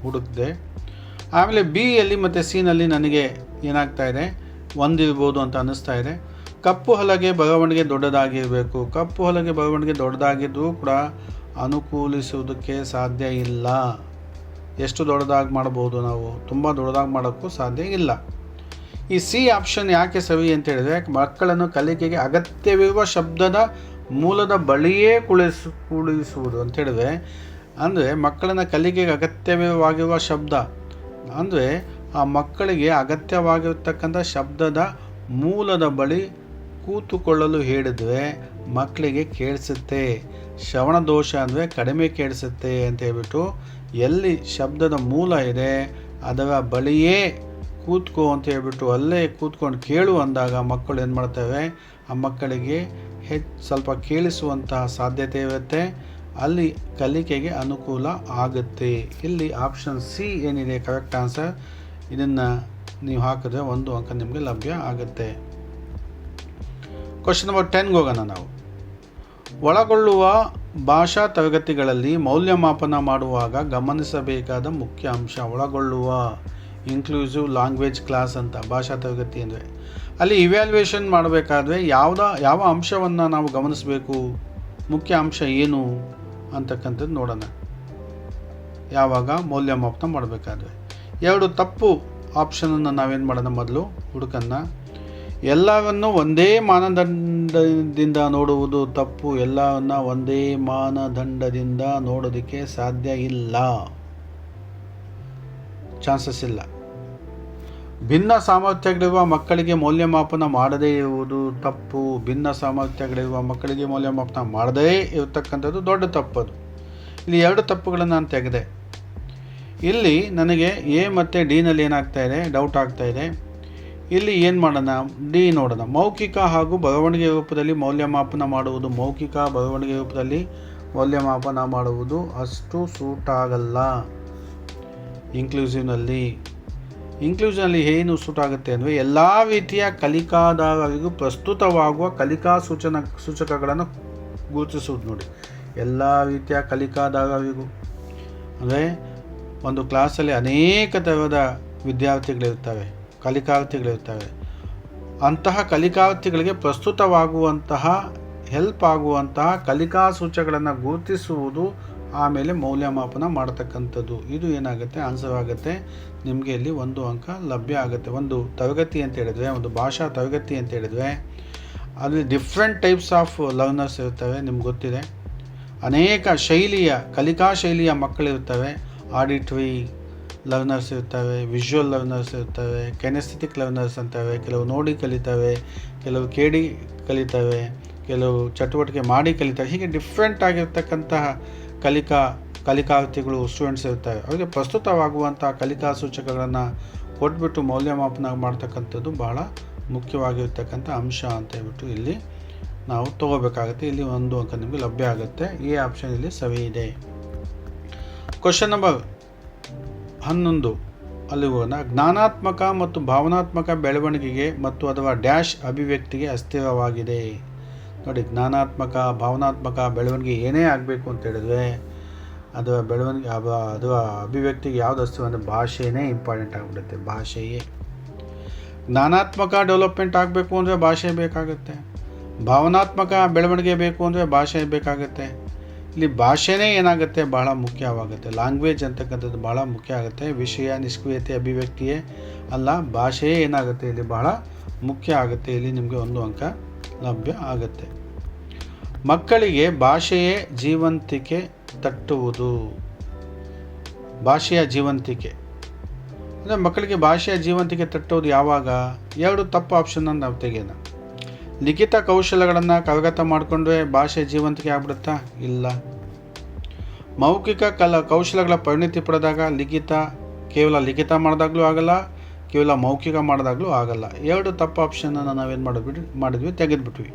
ಹುಡುಕಿದೆ. ಆಮೇಲೆ ಬಿಯಲ್ಲಿ ಮತ್ತು ಸಿನಲ್ಲಿ ನನಗೆ ಏನಾಗ್ತಾ ಇದೆ? 1 ಇರ್ಬೋದು ಅಂತ ಅನ್ನಿಸ್ತಾ ಇದೆ. ಕಪ್ಪು ಹಲಗೆ ಬರವಣಿಗೆ ದೊಡ್ಡದಾಗಿರಬೇಕು. ಕಪ್ಪು ಹಲಗೆ ಬರವಣಿಗೆ ದೊಡ್ಡದಾಗಿದ್ದರೂ ಕೂಡ ಅನುಕೂಲಿಸುವುದಕ್ಕೆ ಸಾಧ್ಯ ಇಲ್ಲ. ಎಷ್ಟು ದೊಡ್ಡದಾಗಿ ಮಾಡ್ಬೋದು ನಾವು? ತುಂಬ ದೊಡ್ಡದಾಗಿ ಮಾಡೋಕ್ಕೂ ಸಾಧ್ಯ ಇಲ್ಲ. ಈ ಸಿ ಆಪ್ಷನ್ ಯಾಕೆ ಸರಿ ಅಂತ ಹೇಳಿದರೆ, ಮಕ್ಕಳನ್ನು ಕಲಿಕೆಗೆ ಅಗತ್ಯವಿರುವ ಶಬ್ದದ ಮೂಲದ ಬಳಿಯೇ ಕುಳಿಸುವುದು ಅಂತ ಹೇಳಿದ್ರೆ, ಅಂದರೆ ಮಕ್ಕಳನ್ನು ಕಲಿಕೆಗೆ ಅಗತ್ಯವಾಗಿರುವ ಶಬ್ದ ಅಂದರೆ ಆ ಮಕ್ಕಳಿಗೆ ಅಗತ್ಯವಾಗಿರ್ತಕ್ಕಂಥ ಶಬ್ದದ ಮೂಲದ ಬಳಿ ಕೂತುಕೊಳ್ಳಲು ಹೇಳಿದರೆ ಮಕ್ಕಳಿಗೆ ಕೇಳಿಸುತ್ತೆ. ಶ್ರವಣ ದೋಷ ಅಂದರೆ ಕಡಿಮೆ ಕೇಳಿಸುತ್ತೆ ಅಂತ ಹೇಳ್ಬಿಟ್ಟು, ಎಲ್ಲಿ ಶಬ್ದದ ಮೂಲ ಇದೆ ಅದರ ಬಳಿಯೇ ಕೂತ್ಕೋ ಅಂತ ಹೇಳ್ಬಿಟ್ಟು ಅಲ್ಲೇ ಕೂತ್ಕೊಂಡು ಕೇಳು ಅಂದಾಗ ಮಕ್ಕಳು ಏನು ಮಾಡ್ತವೆ, ಆ ಮಕ್ಕಳಿಗೆ ಸ್ವಲ್ಪ ಕೇಳಿಸುವಂತಹ ಸಾಧ್ಯತೆ ಇರುತ್ತೆ, ಅಲ್ಲಿ ಕಲಿಕೆಗೆ ಅನುಕೂಲ ಆಗುತ್ತೆ. ಇಲ್ಲಿ ಆಪ್ಷನ್ ಸಿ ಏನಿದೆ ಕರೆಕ್ಟ್ ಆನ್ಸರ್, ಇದನ್ನು ನೀವು ಹಾಕಿದ್ರೆ 1 ಅಂಕ ನಿಮಗೆ ಲಭ್ಯ ಆಗುತ್ತೆ. ಕ್ವಶನ್ ನಂಬರ್ 10ಗೆ ಹೋಗೋಣ ನಾವು. ಒಳಗೊಳ್ಳುವ ಭಾಷಾ ತರಗತಿಗಳಲ್ಲಿ ಮೌಲ್ಯಮಾಪನ ಮಾಡುವಾಗ ಗಮನಿಸಬೇಕಾದ ಮುಖ್ಯ ಅಂಶ. ಒಳಗೊಳ್ಳುವ ಇನ್ಕ್ಲೂಸಿವ್ ಲ್ಯಾಂಗ್ವೇಜ್ ಕ್ಲಾಸ್ ಅಂತ ಭಾಷಾ ತರಗತಿ ಅಂದರೆ ಅಲ್ಲಿ ಇವ್ಯಾಲ್ಯೂಯೇಷನ್ ಮಾಡಬೇಕಾದ್ರೆ ಯಾವ ಅಂಶವನ್ನು ನಾವು ಗಮನಿಸಬೇಕು, ಮುಖ್ಯ ಅಂಶ ಏನು ಅಂತಕ್ಕಂಥದ್ದು ನೋಡೋಣ. ಯಾವಾಗ ಮೌಲ್ಯಮಾಪನ ಮಾಡಬೇಕಾದ್ರೆ 2 ತಪ್ಪು ಆಪ್ಷನನ್ನು ನಾವೇನು ಮಾಡೋಣ, ಮೊದಲು ಹುಡುಕನ್ನ. ಎಲ್ಲವನ್ನು ಒಂದೇ ಮಾನದಂಡದಿಂದ ನೋಡುವುದು ತಪ್ಪು. ಎಲ್ಲವನ್ನು ಒಂದೇ ಮಾನದಂಡದಿಂದ ನೋಡೋದಕ್ಕೆ ಸಾಧ್ಯ ಇಲ್ಲ, ಚಾನ್ಸಸ್ ಇಲ್ಲ. ಭಿನ್ನ ಸಾಮರ್ಥ್ಯಗಳಿರುವ ಮಕ್ಕಳಿಗೆ ಮೌಲ್ಯಮಾಪನ ಮಾಡದೇ ಇರುವುದು ತಪ್ಪು. ಭಿನ್ನ ಸಾಮರ್ಥ್ಯಗಳಿರುವ ಮಕ್ಕಳಿಗೆ ಮೌಲ್ಯಮಾಪನ ಮಾಡದೇ ಇರತಕ್ಕಂಥದ್ದು ದೊಡ್ಡ ತಪ್ಪದು. ಇಲ್ಲಿ 2 ತಪ್ಪುಗಳನ್ನು ನಾನು ತೆಗೆದೆ. ಇಲ್ಲಿ ನನಗೆ ಎ ಮತ್ತು ಡಿನಲ್ಲಿ ಏನಾಗ್ತಾ ಇದೆ, ಡೌಟ್ ಆಗ್ತಾ ಇದೆ. ಇಲ್ಲಿ ಏನು ಮಾಡೋಣ, ಡಿ ನೋಡೋಣ. ಮೌಖಿಕ ಹಾಗೂ ಬರವಣಿಗೆ ರೂಪದಲ್ಲಿ ಮೌಲ್ಯಮಾಪನ ಮಾಡುವುದು. ಮೌಖಿಕ ಬರವಣಿಗೆ ರೂಪದಲ್ಲಿ ಮೌಲ್ಯಮಾಪನ ಮಾಡುವುದು ಅಷ್ಟು ಸೂಟ್ ಆಗಲ್ಲ. ಇನ್ಕ್ಲೂಸಿವ್ನಲ್ಲಿ ಏನು ಸೂಟ್ ಆಗುತ್ತೆ ಅಂದರೆ ಎಲ್ಲ ರೀತಿಯ ಕಲಿಕಾದಾರರಿಗೂ ಪ್ರಸ್ತುತವಾಗುವ ಕಲಿಕಾ ಸೂಚಕಗಳನ್ನು ಗುರುತಿಸುವುದು. ನೋಡಿ, ಎಲ್ಲ ರೀತಿಯ ಕಲಿಕಾದಾರರಿಗೂ ಅಂದರೆ ಒಂದು ಕ್ಲಾಸಲ್ಲಿ ಅನೇಕ ಥರದ ವಿದ್ಯಾರ್ಥಿಗಳಿರ್ತವೆ, ಕಲಿಕಾರ್ಥಿಗಳಿರ್ತವೆ. ಅಂತಹ ಕಲಿಕಾರ್ಥಿಗಳಿಗೆ ಪ್ರಸ್ತುತವಾಗುವಂತಹ ಹೆಲ್ಪ್ ಆಗುವಂತಹ ಕಲಿಕಾ ಸೂಚಕಗಳನ್ನು ಗುರುತಿಸುವುದು, ಆಮೇಲೆ ಮೌಲ್ಯಮಾಪನ ಮಾಡ್ತಕ್ಕಂಥದ್ದು. ಇದು ಏನಾಗುತ್ತೆ, ಆನ್ಸರ್ ಆಗುತ್ತೆ. ನಿಮಗೆ ಇಲ್ಲಿ 1 ಅಂಕ ಲಭ್ಯ ಆಗುತ್ತೆ. ಒಂದು ತರಗತಿ ಅಂತ ಹೇಳಿದ್ರೆ, ಒಂದು ಭಾಷಾ ತರಗತಿ ಅಂತ ಹೇಳಿದ್ರೆ ಅಲ್ಲಿ ಡಿಫ್ರೆಂಟ್ ಟೈಪ್ಸ್ ಆಫ್ ಲರ್ನರ್ಸ್ ಇರ್ತವೆ. ನಿಮ್ಗೆ ಗೊತ್ತಿದೆ, ಅನೇಕ ಕಲಿಕಾ ಶೈಲಿಯ ಮಕ್ಕಳಿರ್ತವೆ. ಆಡಿಟ್ರಿ ಲರ್ನರ್ಸ್ ಇರ್ತವೆ, ವಿಜುವಲ್ ಲರ್ನರ್ಸ್ ಇರ್ತವೆ, ಕೆನೆಸ್ಥೆಟಿಕ್ ಲರ್ನರ್ಸ್ ಅಂತವೆ. ಕೆಲವು ನೋಡಿ ಕಲಿತವೆ, ಕೆಲವು ಕೇಳಿ ಕಲಿತವೆ, ಕೆಲವು ಚಟುವಟಿಕೆ ಮಾಡಿ ಕಲಿತವೆ. ಹೀಗೆ ಡಿಫ್ರೆಂಟ್ ಆಗಿರ್ತಕ್ಕಂತಹ ಕಲಿಕಾರ್ಥಿಗಳು ಸ್ಟೂಡೆಂಟ್ಸ್ ಇರ್ತಾರೆ. ಅವರಿಗೆ ಪ್ರಸ್ತುತವಾಗುವಂತಹ ಕಲಿಕಾ ಸೂಚಕಗಳನ್ನು ಕೊಟ್ಬಿಟ್ಟು ಮೌಲ್ಯಮಾಪನ ಮಾಡ್ತಕ್ಕಂಥದ್ದು ಬಹಳ ಮುಖ್ಯವಾಗಿರ್ತಕ್ಕಂಥ ಅಂಶ ಅಂತ ಹೇಳ್ಬಿಟ್ಟು ಇಲ್ಲಿ ನಾವು ತಗೋಬೇಕಾಗುತ್ತೆ. ಇಲ್ಲಿ 1 ಅಂಕ ನಿಮಗೆ ಲಭ್ಯ ಆಗುತ್ತೆ. ಈ ಆಪ್ಷನ್ ಇಲ್ಲಿ ಸರಿ ಇದೆ. ಕ್ವಶನ್ ನಂಬರ್ 11 ಅಲ್ಲಿ ಹೋಗೋಣ. ಜ್ಞಾನಾತ್ಮಕ ಮತ್ತು ಭಾವನಾತ್ಮಕ ಬೆಳವಣಿಗೆಗೆ ಮತ್ತು ಅಥವಾ ಡ್ಯಾಶ್ ಅಭಿವ್ಯಕ್ತಿಗೆ ಅಸ್ಥಿರವಾಗಿದೆ. ನೋಡಿ, ಜ್ಞಾನಾತ್ಮಕ ಭಾವನಾತ್ಮಕ ಬೆಳವಣಿಗೆ ಏನೇ ಆಗಬೇಕು ಅಂತ ಹೇಳಿದ್ರೆ ಅದು ಬೆಳವಣಿಗೆ ಅದು ಅಭಿವ್ಯಕ್ತಿಗೆ ಯಾವುದು ಅಸ್ಥಿರ ಅಂದರೆ ಭಾಷೆನೇ ಇಂಪಾರ್ಟೆಂಟ್ ಆಗಿಬಿಡುತ್ತೆ. ಭಾಷೆಯೇ ಜ್ಞಾನಾತ್ಮಕ ಡೆವಲಪ್ಮೆಂಟ್ ಆಗಬೇಕು ಅಂದರೆ ಭಾಷೆ ಬೇಕಾಗುತ್ತೆ. ಭಾವನಾತ್ಮಕ ಬೆಳವಣಿಗೆ ಬೇಕು ಅಂದರೆ ಭಾಷೆ ಬೇಕಾಗುತ್ತೆ. ಇಲ್ಲಿ ಭಾಷೆನೇ ಏನಾಗುತ್ತೆ, ಬಹಳ ಮುಖ್ಯವಾಗುತ್ತೆ. ಲ್ಯಾಂಗ್ವೇಜ್ ಅಂತಕ್ಕಂಥದ್ದು ಬಹಳ ಮುಖ್ಯ ಆಗುತ್ತೆ. ವಿಷಯ ನಿಷ್ಕ್ರಿಯತೆ ಅಭಿವ್ಯಕ್ತಿಯೇ ಅಲ್ಲ, ಭಾಷೆಯೇ ಏನಾಗುತ್ತೆ ಇಲ್ಲಿ ಬಹಳ ಮುಖ್ಯ ಆಗುತ್ತೆ. ಇಲ್ಲಿ ನಿಮಗೆ 1 ಅಂಕ ಲಭ್ಯ ಆಗುತ್ತೆ. ಮಕ್ಕಳಿಗೆ ಭಾಷೆಯೇ ಜೀವಂತಿಕೆ ತಟ್ಟುವುದು. ಭಾಷೆಯ ಜೀವಂತಿಕೆ ಅಂದರೆ ಮಕ್ಕಳಿಗೆ ಭಾಷೆಯ ಜೀವಂತಿಕೆ ತಟ್ಟುವುದು ಯಾವಾಗ? 2 ತಪ್ಪು ಆಪ್ಷನನ್ನು ನಾವು ತೆಗೆಯೋಣ. ಲಿಖಿತ ಕೌಶಲ್ಯಗಳನ್ನು ಕರಗತ ಮಾಡಿಕೊಂಡ್ರೆ ಭಾಷೆ ಜೀವಂತಿಕೆ ಆಗ್ಬಿಡುತ್ತಾ? ಇಲ್ಲ. ಮೌಖಿಕ ಕೌಶಲ್ಯಗಳ ಪರಿಣಿತಿ ಪಡೆದಾಗ ಕೇವಲ ಲಿಖಿತ ಮಾಡಿದಾಗಲೂ ಆಗಲ್ಲ, ಕೇವಲ ಮೌಖಿಕ ಮಾಡಿದಾಗಲೂ ಆಗಲ್ಲ. 2 ತಪ್ಪು ಆಪ್ಷನನ್ನು ನಾವೇನು ಮಾಡಿದ್ವಿ, ತೆಗೆದುಬಿಟ್ವಿ.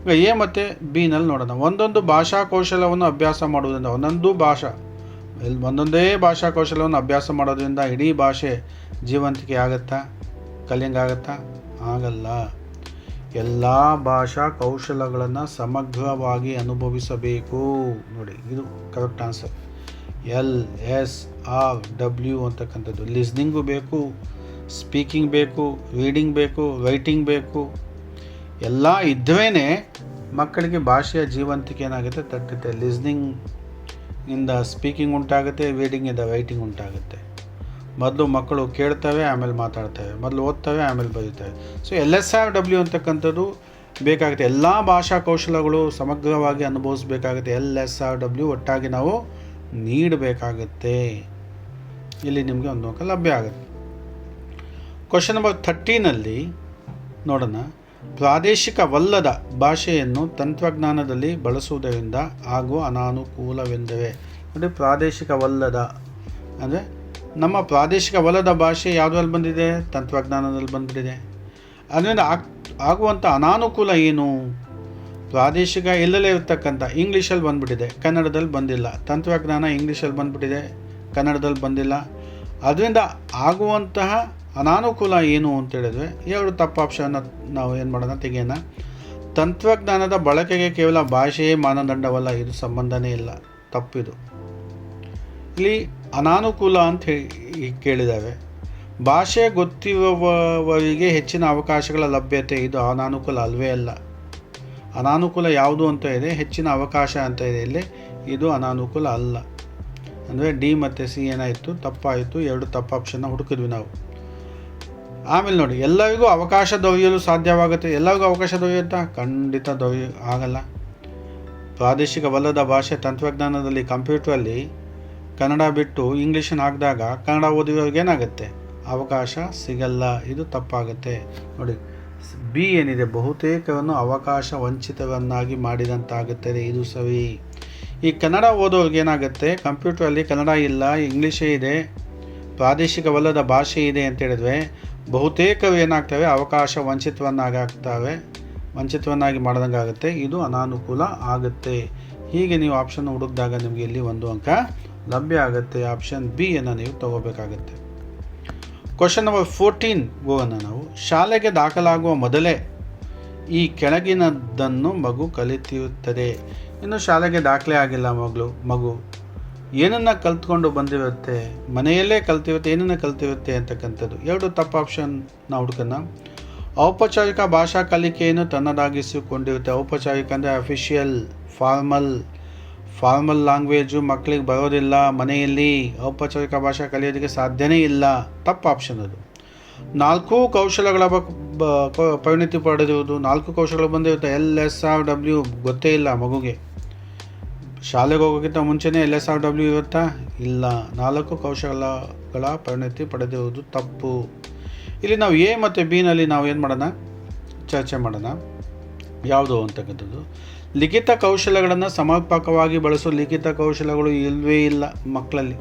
ಈಗ ಎ ಮತ್ತು ಬಿನಲ್ಲಿ ನೋಡೋಣ. ಒಂದೊಂದು ಭಾಷಾ ಕೌಶಲ್ಯವನ್ನು ಅಭ್ಯಾಸ ಮಾಡುವುದರಿಂದ ಒಂದೊಂದೇ ಭಾಷಾ ಕೌಶಲ್ಯವನ್ನು ಅಭ್ಯಾಸ ಮಾಡೋದ್ರಿಂದ ಇಡೀ ಭಾಷೆ ಜೀವಂತಿಕೆ ಆಗುತ್ತಾ, ಕಲಿಯಂಗಾಗತ್ತಾ? ಆಗಲ್ಲ. ಎಲ್ಲ ಭಾಷಾ ಕೌಶಲ್ಯಗಳನ್ನು ಸಮಗ್ರವಾಗಿ ಅನುಭವಿಸಬೇಕು. ನೋಡಿ, ಇದು ಕರೆಕ್ಟ್ ಆನ್ಸರ್. LSRW ಅಂತಕ್ಕಂಥದ್ದು. ಲಿಸ್ನಿಂಗು ಬೇಕು, ಸ್ಪೀಕಿಂಗ್ ಬೇಕು, ರೀಡಿಂಗ್ ಬೇಕು, ರೈಟಿಂಗ್ ಬೇಕು. ಎಲ್ಲ ಇದ್ವೇ ಮಕ್ಕಳಿಗೆ ಭಾಷೆಯ ಜೀವಂತಿಕೆ ಏನಾಗುತ್ತೆ, ತಟ್ಟುತ್ತೆ. ಲಿಸ್ನಿಂಗಿಂದ ಸ್ಪೀಕಿಂಗ್ ಉಂಟಾಗುತ್ತೆ, ರೀಡಿಂಗಿಂದ ರೈಟಿಂಗ್ ಉಂಟಾಗುತ್ತೆ. ಮೊದಲು ಮಕ್ಕಳು ಕೇಳ್ತವೆ, ಆಮೇಲೆ ಮಾತಾಡ್ತವೆ, ಮೊದಲು ಓದ್ತವೆ, ಆಮೇಲೆ ಬರೀತವೆ. ಸೊ LSRW ಅಂತಕ್ಕಂಥದ್ದು ಬೇಕಾಗುತ್ತೆ. ಎಲ್ಲ ಭಾಷಾ ಕೌಶಲ್ಯಗಳು ಸಮಗ್ರವಾಗಿ ಅನುಭವಿಸಬೇಕಾಗುತ್ತೆ. LSRW ಒಟ್ಟಾಗಿ ನಾವು ನೀಡಬೇಕಾಗುತ್ತೆ. ಇಲ್ಲಿ ನಿಮಗೆ 1 ಅಂಕ ಲಭ್ಯ ಆಗುತ್ತೆ. ಕ್ವಶನ್ ನಂಬರ್ 13ನಲ್ಲಿ ನೋಡೋಣ. ಪ್ರಾದೇಶಿಕವಲ್ಲದ ಭಾಷೆಯನ್ನು ತಂತ್ರಜ್ಞಾನದಲ್ಲಿ ಬಳಸುವುದರಿಂದ ಆಗುವ ಅನಾನುಕೂಲವೆಂದರೆ. ನೋಡಿ, ಪ್ರಾದೇಶಿಕವಲ್ಲದ ಅಂದರೆ ನಮ್ಮ ಪ್ರಾದೇಶಿಕವಲ್ಲದ ಭಾಷೆ ಯಾವುದ್ರಲ್ಲಿ ಬಂದಿದೆ? ತಂತ್ರಜ್ಞಾನದಲ್ಲಿ ಬಂದಿದೆ. ಅದರಿಂದ ಆಗುವಂಥ ಅನಾನುಕೂಲ ಏನು? ಪ್ರಾದೇಶಿಕ ಎಲ್ಲೆಲ್ಲೇ ಇರ್ತಕ್ಕಂಥ ಇಂಗ್ಲೀಷಲ್ಲಿ ಬಂದುಬಿಟ್ಟಿದೆ, ಕನ್ನಡದಲ್ಲಿ ಬಂದಿಲ್ಲ. ತಂತ್ರಜ್ಞಾನ ಇಂಗ್ಲೀಷಲ್ಲಿ ಬಂದುಬಿಟ್ಟಿದೆ, ಕನ್ನಡದಲ್ಲಿ ಬಂದಿಲ್ಲ. ಅದರಿಂದ ಆಗುವಂತಹ ಅನಾನುಕೂಲ ಏನು ಅಂತೇಳಿದ್ರೆ 2 ತಪ್ಪು ಆಪ್ಷನ್ನ ನಾವು ಏನು ಮಾಡೋಣ, ತೆಗೆಯೋಣ. ತಂತ್ರಜ್ಞಾನದ ಬಳಕೆಗೆ ಕೇವಲ ಭಾಷೆಯೇ ಮಾನದಂಡವಲ್ಲ, ಇದು ಸಂಬಂಧನೇ ಇಲ್ಲ, ತಪ್ಪಿದು. ಇಲ್ಲಿ ಅನಾನುಕೂಲ ಅಂತ ಕೇಳಿದ್ದಾವೆ. ಭಾಷೆ ಗೊತ್ತಿರುವವರಿಗೆ ಹೆಚ್ಚಿನ ಅವಕಾಶಗಳ ಲಭ್ಯತೆ, ಇದು ಅನಾನುಕೂಲ ಅಲ್ವೇ ಅಲ್ಲ. ಅನಾನುಕೂಲ ಯಾವುದು ಅಂತ ಇದೆ, ಹೆಚ್ಚಿನ ಅವಕಾಶ ಅಂತ ಇದೆ ಇಲ್ಲಿ, ಇದು ಅನಾನುಕೂಲ ಅಲ್ಲ. ಅಂದರೆ ಡಿ ಮತ್ತು ಸಿ ಏನಾಯಿತು, ತಪ್ಪಾಯಿತು. 2 ತಪ್ಪು ಆಪ್ಷನ್ನ ಹುಡುಕಿದ್ವಿ ನಾವು. ಆಮೇಲೆ ನೋಡಿ, ಎಲ್ಲರಿಗೂ ಅವಕಾಶ ದೊರೆಯಲು ಸಾಧ್ಯವಾಗುತ್ತೆ. ಎಲ್ಲರಿಗೂ ಅವಕಾಶ ದೊರೆಯುತ್ತಾ? ಖಂಡಿತ ಆಗಲ್ಲ. ಪ್ರಾದೇಶಿಕವಲ್ಲದ ಭಾಷೆ ತಂತ್ರಜ್ಞಾನದಲ್ಲಿ ಕಂಪ್ಯೂಟ್ರಲ್ಲಿ ಕನ್ನಡ ಬಿಟ್ಟು ಇಂಗ್ಲೀಷನ್ನು ಹಾಕಿದಾಗ ಕನ್ನಡ ಓದುವವ್ರಿಗೆ ಏನಾಗುತ್ತೆ? ಅವಕಾಶ ಸಿಗಲ್ಲ. ಇದು ತಪ್ಪಾಗುತ್ತೆ. ನೋಡಿ, ಬಿ ಏನಿದೆ, ಬಹುತೇಕವನ್ನು ಅವಕಾಶ ವಂಚಿತವನ್ನಾಗಿ ಮಾಡಿದಂತಾಗುತ್ತದೆ, ಇದು ಸರಿ. ಈ ಕನ್ನಡ ಓದೋರಿಗೆ ಏನಾಗುತ್ತೆ, ಕಂಪ್ಯೂಟ್ರಲ್ಲಿ ಕನ್ನಡ ಇಲ್ಲ, ಇಂಗ್ಲೀಷೇ ಇದೆ, ಪ್ರಾದೇಶಿಕವಲ್ಲದ ಭಾಷೆ ಇದೆ ಅಂತ ಹೇಳಿದ್ರೆ ಬಹುತೇಕವು ಏನಾಗ್ತವೆ, ಅವಕಾಶ ವಂಚಿತವನ್ನಾಗಿ ಮಾಡಿದಂಗೆ ಆಗುತ್ತೆ. ಇದು ಅನಾನುಕೂಲ ಆಗುತ್ತೆ. ಹೀಗೆ ನೀವು ಆಪ್ಷನ್ ಹುಡುಕಿದಾಗ ನಿಮಗೆ ಇಲ್ಲಿ 1 ಅಂಕ ಲಭ್ಯ ಆಗುತ್ತೆ. ಆಪ್ಷನ್ ಬಿ ಅನ್ನು ನೀವು ತಗೋಬೇಕಾಗುತ್ತೆ. ಕ್ವಶನ್ ನಂಬರ್ 14 ಹೋಗೋಣ ನಾವು. ಶಾಲೆಗೆ ದಾಖಲಾಗುವ ಮೊದಲೇ ಈ ಕೆಳಗಿನದನ್ನು ಮಗು ಕಲಿತಿರುತ್ತದೆ. ಇನ್ನು ಶಾಲೆಗೆ ದಾಖಲೆ ಆಗಿಲ್ಲ ಮಗು ಏನನ್ನು ಕಲ್ತ್ಕೊಂಡು ಬಂದಿರುತ್ತೆ, ಮನೆಯಲ್ಲೇ ಕಲ್ತಿರುತ್ತೆ, ಏನನ್ನು ಕಲ್ತಿರುತ್ತೆ ಅಂತಕ್ಕಂಥದ್ದು. 2 ತಪ್ಪು ಆಪ್ಷನ್ ನಾವು ಹುಡುಕೋಣ. ಔಪಚಾರಿಕ ಭಾಷಾ ಕಲಿಕೆಯನ್ನು ತನ್ನದಾಗಿಸಿಕೊಂಡಿರುತ್ತೆ. ಔಪಚಾರಿಕ ಅಂದರೆ ಅಫಿಷಿಯಲ್, ಫಾರ್ಮಲ್ ಲ್ಯಾಂಗ್ವೇಜು ಮಕ್ಕಳಿಗೆ ಬರೋದಿಲ್ಲ. ಮನೆಯಲ್ಲಿ ಔಪಚಾರಿಕ ಭಾಷೆ ಕಲಿಯೋದಕ್ಕೆ ಸಾಧ್ಯನೇ ಇಲ್ಲ, ತಪ್ಪು ಆಪ್ಷನ್ ಅದು. 4 ಕೌಶಲಗಳ ಪರಿಣಿತಿ ಪಡೆದಿರುವುದು. 4 ಕೌಶಲಗಳು ಬಂದಿರುತ್ತೆ. LSRW ಗೊತ್ತೇ ಇಲ್ಲ ಮಗುಗೆ. ಶಾಲೆಗೆ ಹೋಗೋಕ್ಕಿಂತ ಮುಂಚೆನೇ LSRW ಇರುತ್ತಾ? ಇಲ್ಲ. 4 ಕೌಶಲಗಳ ಪರಿಣಿತಿ ಪಡೆದಿರುವುದು ತಪ್ಪು. ಇಲ್ಲಿ ನಾವು ಎ ಮತ್ತು ಬಿನಲ್ಲಿ ನಾವು ಏನು ಮಾಡೋಣ, ಚರ್ಚೆ ಮಾಡೋಣ. ಯಾವುದು ಅಂತಕ್ಕಂಥದ್ದು, ಲಿಖಿತ ಕೌಶಲಗಳನ್ನು ಸಮರ್ಪಕವಾಗಿ ಬಳಸೋ ಲಿಖಿತ ಕೌಶಲಗಳು ಇಲ್ಲವೇ ಇಲ್ಲ ಮಕ್ಕಳಲ್ಲಿ.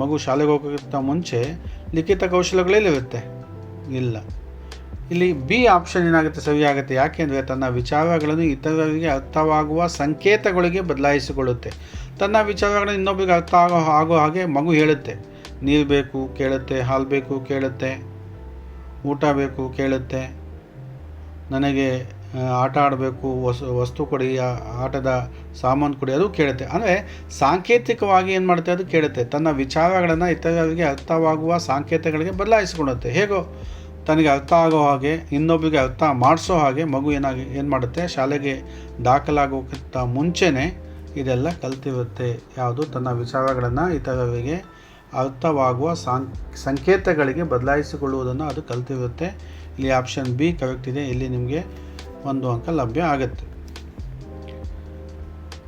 ಮಗು ಶಾಲೆಗೆ ಹೋಗೋಕ್ಕಿಂತ ಮುಂಚೆ ಲಿಖಿತ ಕೌಶಲಗಳೇಲಿರುತ್ತೆ? ಇಲ್ಲ. ಇಲ್ಲಿ ಬಿ ಆಪ್ಷನ್ ಏನಾಗುತ್ತೆ, ಸರಿಯಾಗುತ್ತೆ. ಯಾಕೆಂದರೆ ತನ್ನ ವಿಚಾರಗಳನ್ನು ಇತರರಿಗೆ ಅರ್ಥವಾಗುವ ಸಂಕೇತಗಳಿಗೆ ಬದಲಾಯಿಸಿಕೊಳ್ಳುತ್ತೆ. ತನ್ನ ವಿಚಾರಗಳನ್ನು ಇನ್ನೊಬ್ಬರಿಗೆ ಅರ್ಥ ಆಗೋ ಹಾಗೆ ಮಗು ಹೇಳುತ್ತೆ. ನೀರು ಬೇಕು ಕೇಳುತ್ತೆ, ಹಾಲು ಬೇಕು ಕೇಳುತ್ತೆ, ಊಟ ಬೇಕು ಕೇಳುತ್ತೆ, ನನಗೆ ಆಟ ಆಡಬೇಕು, ವಸ್ತು ಕೊಡಿ, ಆಟದ ಸಾಮಾನು ಕೊಡಿ, ಅದು ಕೇಳುತ್ತೆ. ಅಂದರೆ ಸಾಂಕೇತಿಕವಾಗಿ ಏನು ಮಾಡುತ್ತೆ, ಅದು ಕೇಳುತ್ತೆ. ತನ್ನ ವಿಚಾರಗಳನ್ನು ಇತರರಿಗೆ ಅರ್ಥವಾಗುವ ಸಂಕೇತಗಳಿಗೆ ಬದಲಾಯಿಸಿಕೊಳ್ಳುತ್ತೆ. ಹೇಗೋ ತನಗೆ ಅರ್ಥ ಆಗೋ ಹಾಗೆ, ಇನ್ನೊಬ್ಬರಿಗೆ ಅರ್ಥ ಮಾಡಿಸೋ ಹಾಗೆ ಮಗು ಏನು ಮಾಡುತ್ತೆ, ಶಾಲೆಗೆ ದಾಖಲಾಗೋಕ್ಕಿಂತ ಮುಂಚೆನೇ ಇದೆಲ್ಲ ಕಲ್ತಿರುತ್ತೆ. ಯಾವುದು, ತನ್ನ ವಿಚಾರಗಳನ್ನು ಇತರರಿಗೆ ಅರ್ಥವಾಗುವ ಸಂಕೇತಗಳಿಗೆ ಬದಲಾಯಿಸಿಕೊಳ್ಳುವುದನ್ನು ಅದು ಕಲ್ತಿರುತ್ತೆ. ಇಲ್ಲಿ ಆಪ್ಷನ್ ಬಿ ಕರೆಕ್ಟ್ ಇದೆ. ಇಲ್ಲಿ ನಿಮಗೆ 1 ಅಂಕ ಲಭ್ಯ ಆಗುತ್ತೆ.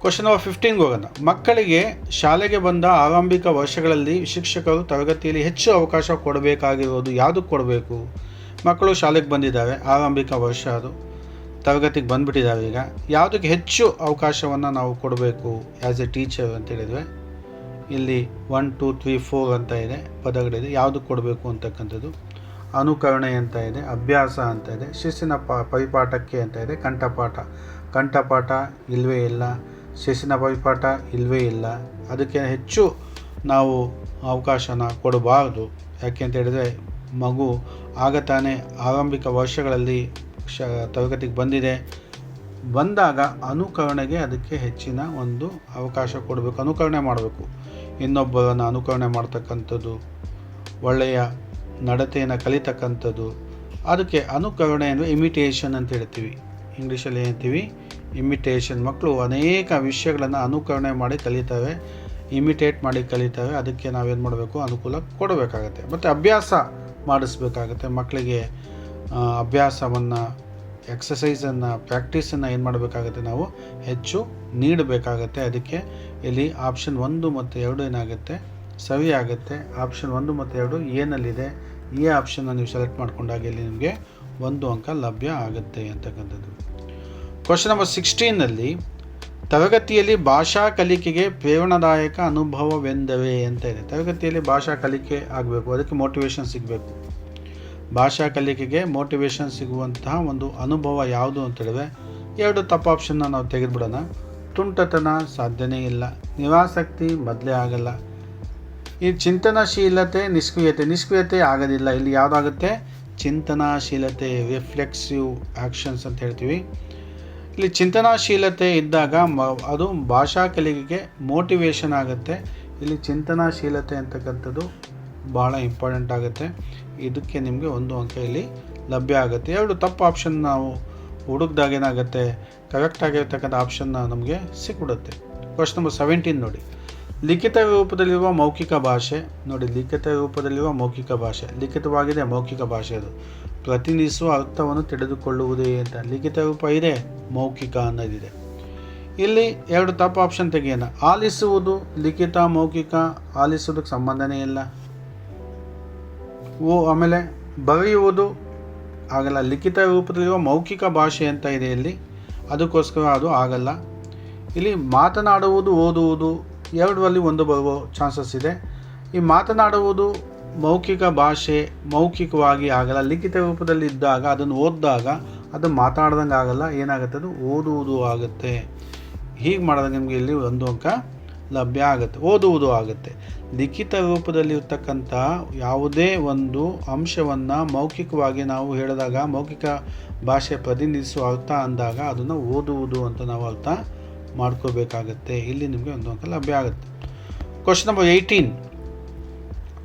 ಕ್ವಶನ್ ನಂಬರ್ 15 ಹೋಗೋಣ. ಮಕ್ಕಳಿಗೆ ಶಾಲೆಗೆ ಬಂದ ಆರಂಭಿಕ ವರ್ಷಗಳಲ್ಲಿ ಶಿಕ್ಷಕರು ತರಗತಿಯಲ್ಲಿ ಹೆಚ್ಚು ಅವಕಾಶ ಕೊಡಬೇಕಾಗಿರೋದು ಯಾವುದಕ್ಕೆ ಕೊಡಬೇಕು? ಮಕ್ಕಳು ಶಾಲೆಗೆ ಬಂದಿದ್ದಾವೆ, ಆರಂಭಿಕ ವರ್ಷ, ಅದು ತರಗತಿಗೆ ಬಂದುಬಿಟ್ಟಿದ್ದಾವೆ. ಈಗ ಯಾವುದಕ್ಕೆ ಹೆಚ್ಚು ಅವಕಾಶವನ್ನು ನಾವು ಕೊಡಬೇಕು ಆ್ಯಸ್ ಎ ಟೀಚರ್ ಅಂತ ಹೇಳಿದರೆ, ಇಲ್ಲಿ 1 2 3 4 ಅಂತ ಇದೆ, ಪದಗಳಿದೆ. ಯಾವುದಕ್ಕೆ ಕೊಡಬೇಕು ಅಂತಕ್ಕಂಥದ್ದು. ಅನುಕರಣೆ ಅಂತ ಇದೆ, ಅಭ್ಯಾಸ ಅಂತ ಇದೆ, ಶಿಸ್ತಿನ ಪರಿಪಾಠಕ್ಕೆ ಅಂತ ಇದೆ, ಕಂಠಪಾಠ ಇಲ್ಲವೇ ಇಲ್ಲ, ಶಿಸ್ತಿನ ಪರಿಪಾಠ ಇಲ್ಲವೇ ಇಲ್ಲ. ಅದಕ್ಕೆ ಹೆಚ್ಚು ನಾವು ಅವಕಾಶನ ಕೊಡಬಾರ್ದು. ಯಾಕೆ ಅಂತ ಹೇಳಿದರೆ ಮಗು ಆಗ ತಾನೇ ಆರಂಭಿಕ ವರ್ಷಗಳಲ್ಲಿ ತರಗತಿಗೆ ಬಂದಾಗ ಅನುಕರಣೆಗೆ ಅದಕ್ಕೆ ಹೆಚ್ಚಿನ ಒಂದು ಅವಕಾಶ ಕೊಡಬೇಕು. ಅನುಕರಣೆ ಮಾಡಬೇಕು, ಇನ್ನೊಬ್ಬರನ್ನು ಅನುಕರಣೆ ಮಾಡ್ತಕ್ಕಂಥದ್ದು, ಒಳ್ಳೆಯ ನಡತೆಯನ್ನು ಕಲಿತಕ್ಕಂಥದ್ದು. ಅದಕ್ಕೆ ಅನುಕರಣೆ ಅಂದರೆ ಇಮಿಟೇಷನ್ ಅಂತ ಹೇಳ್ತೀವಿ, ಇಂಗ್ಲೀಷಲ್ಲಿ ಏನಂತೀವಿ, ಇಮಿಟೇಷನ್. ಮಕ್ಕಳು ಅನೇಕ ವಿಷಯಗಳನ್ನು ಅನುಕರಣೆ ಮಾಡಿ ಕಲಿತವೆ, ಇಮಿಟೇಟ್ ಮಾಡಿ ಕಲಿತವೆ. ಅದಕ್ಕೆ ನಾವೇನು ಮಾಡಬೇಕು, ಅನುಕೂಲ ಕೊಡಬೇಕಾಗತ್ತೆ. ಮತ್ತು ಅಭ್ಯಾಸ ಮಾಡಿಸ್ಬೇಕಾಗತ್ತೆ ಮಕ್ಕಳಿಗೆ. ಅಭ್ಯಾಸವನ್ನು, ಎಕ್ಸಸೈಸನ್ನು, ಪ್ರಾಕ್ಟೀಸನ್ನು ಏನು ಮಾಡಬೇಕಾಗತ್ತೆ, ನಾವು ಹೆಚ್ಚು ನೀಡಬೇಕಾಗತ್ತೆ. ಅದಕ್ಕೆ ಇಲ್ಲಿ ಆಪ್ಷನ್ 1 ಮತ್ತು 2 ಏನಾಗುತ್ತೆ, ಸರಿ ಆಗುತ್ತೆ. ಆಪ್ಷನ್ 1 ಮತ್ತು 2 ಏನಲ್ಲಿದೆ, ಈ ಆಪ್ಷನ್ನ ನೀವು ಸೆಲೆಕ್ಟ್ ಮಾಡ್ಕೊಂಡಾಗ ಇಲ್ಲಿ ನಿಮಗೆ 1 ಅಂಕ ಲಭ್ಯ ಆಗುತ್ತೆ ಅಂತಕ್ಕಂಥದ್ದು. ಕ್ವಶನ್ ನಂಬರ್ 16ನಲ್ಲಿ ತರಗತಿಯಲ್ಲಿ ಭಾಷಾ ಕಲಿಕೆಗೆ ಪ್ರೇರಣಾದಾಯಕ ಅನುಭವವೆಂದವೇ ಅಂತ ಇದೆ. ತರಗತಿಯಲ್ಲಿ ಭಾಷಾ ಕಲಿಕೆ ಆಗಬೇಕು, ಅದಕ್ಕೆ ಮೋಟಿವೇಶನ್ ಸಿಗಬೇಕು. ಭಾಷಾ ಕಲಿಕೆಗೆ ಮೋಟಿವೇಶನ್ ಸಿಗುವಂತಹ ಒಂದು ಅನುಭವ ಯಾವುದು ಅಂತೇಳಿದ್ರೆ 2 ತಪ್ಪು ಆಪ್ಷನ್ನ ನಾವು ತೆಗೆದುಬಿಡೋಣ. ತುಂಟತನ ಸಾಧ್ಯನೇ ಇಲ್ಲ, ನಿರಾಸಕ್ತಿ ಮೊದಲೇ ಆಗಲ್ಲ, ಈ ಚಿಂತನಶೀಲತೆ ನಿಷ್ಕ್ರಿಯತೆ ಆಗೋದಿಲ್ಲ. ಇಲ್ಲಿ ಯಾವುದಾಗುತ್ತೆ? ಚಿಂತನಾಶೀಲತೆ, ರಿಫ್ಲೆಕ್ಸಿವ್ ಆ್ಯಕ್ಷನ್ಸ್ ಅಂತ ಹೇಳ್ತೀವಿ. ಇಲ್ಲಿ ಚಿಂತನಾಶೀಲತೆ ಇದ್ದಾಗ ಅದು ಭಾಷಾ ಕಲಿಕೆಗೆ ಮೋಟಿವೇಶನ್ ಆಗುತ್ತೆ. ಇಲ್ಲಿ ಚಿಂತನಾಶೀಲತೆ ಅಂತಕ್ಕಂಥದ್ದು ಭಾಳ ಇಂಪಾರ್ಟೆಂಟ್ ಆಗುತ್ತೆ. ಇದಕ್ಕೆ ನಿಮಗೆ 1 ಅಂಕ ಇಲ್ಲಿ ಲಭ್ಯ ಆಗುತ್ತೆ. 2 ತಪ್ಪು ಆಪ್ಷನ್ ನಾವು ಹುಡುಕಿದಾಗ ಏನಾಗುತ್ತೆ? ಕರೆಕ್ಟ್ ಆಗಿರ್ತಕ್ಕಂಥ ಆಪ್ಷನ್ನ ನಮಗೆ ಸಿಕ್ಬಿಡುತ್ತೆ. ಕ್ವಶ್ಚನ್ ನಂಬರ್ 17 ನೋಡಿ. ಲಿಖಿತ ರೂಪದಲ್ಲಿರುವ ಮೌಖಿಕ ಭಾಷೆ ನೋಡಿ. ಲಿಖಿತ ರೂಪದಲ್ಲಿರುವ ಮೌಖಿಕ ಭಾಷೆ, ಲಿಖಿತವಾಗಿದೆ ಮೌಖಿಕ ಭಾಷೆ, ಅದು ಪ್ರತಿನಿಧಿಸುವ ಅರ್ಥವನ್ನು ತಿಳಿದುಕೊಳ್ಳುವುದೇ ಅಂತ. ಲಿಖಿತ ರೂಪ ಇದೆ, ಮೌಖಿಕ ಅನ್ನೋದಿದೆ. ಇಲ್ಲಿ 2 ತಪ್ಪು ಆಪ್ಷನ್ ತೆಗೆಯೋಣ. ಆಲಿಸುವುದು ಲಿಖಿತ ಮೌಖಿಕ, ಆಲಿಸುವುದಕ್ಕೆ ಸಂಬಂಧನೇ ಇಲ್ಲ. ಆಮೇಲೆ ಬರೆಯುವುದು ಆಗಲ್ಲ. ಲಿಖಿತ ರೂಪದಲ್ಲಿರುವ ಮೌಖಿಕ ಭಾಷೆ ಅಂತ ಇದೆ ಇಲ್ಲಿ, ಅದಕ್ಕೋಸ್ಕರ ಅದು ಆಗಲ್ಲ. ಇಲ್ಲಿ ಮಾತನಾಡುವುದು ಓದುವುದು 2ರಲ್ಲಿ 1 ಬರುವ ಚಾನ್ಸಸ್ ಇದೆ. ಈ ಮಾತನಾಡುವುದು ಮೌಖಿಕ ಭಾಷೆ, ಮೌಖಿಕವಾಗಿ ಆಗಲ್ಲ. ಲಿಖಿತ ರೂಪದಲ್ಲಿ ಇದ್ದಾಗ ಅದನ್ನು ಓದಿದಾಗ ಅದು ಮಾತಾಡ್ದಂಗೆ ಆಗಲ್ಲ, ಏನಾಗುತ್ತೆ? ಅದು ಓದುವುದು ಆಗುತ್ತೆ. ಹೀಗೆ ಮಾಡಿದಾಗ ನಿಮಗೆ ಇಲ್ಲಿ 1 ಅಂಕ ಲಭ್ಯ ಆಗುತ್ತೆ. ಓದುವುದು ಆಗುತ್ತೆ. ಲಿಖಿತ ರೂಪದಲ್ಲಿ ಇರ್ತಕ್ಕಂಥ ಯಾವುದೇ ಒಂದು ಅಂಶವನ್ನು ಮೌಖಿಕವಾಗಿ ನಾವು ಹೇಳಿದಾಗ, ಮೌಖಿಕ ಭಾಷೆ ಪ್ರತಿನಿಧಿಸುವ ಅರ್ಥ ಅಂದಾಗ ಅದನ್ನು ಓದುವುದು ಅಂತ ನಾವು ಅರ್ಥ ಮಾಡ್ಕೋಬೇಕಾಗತ್ತೆ. ಇಲ್ಲಿ ನಿಮಗೆ 1 ಅಂಕ ಲಭ್ಯ ಆಗುತ್ತೆ. Question number 18.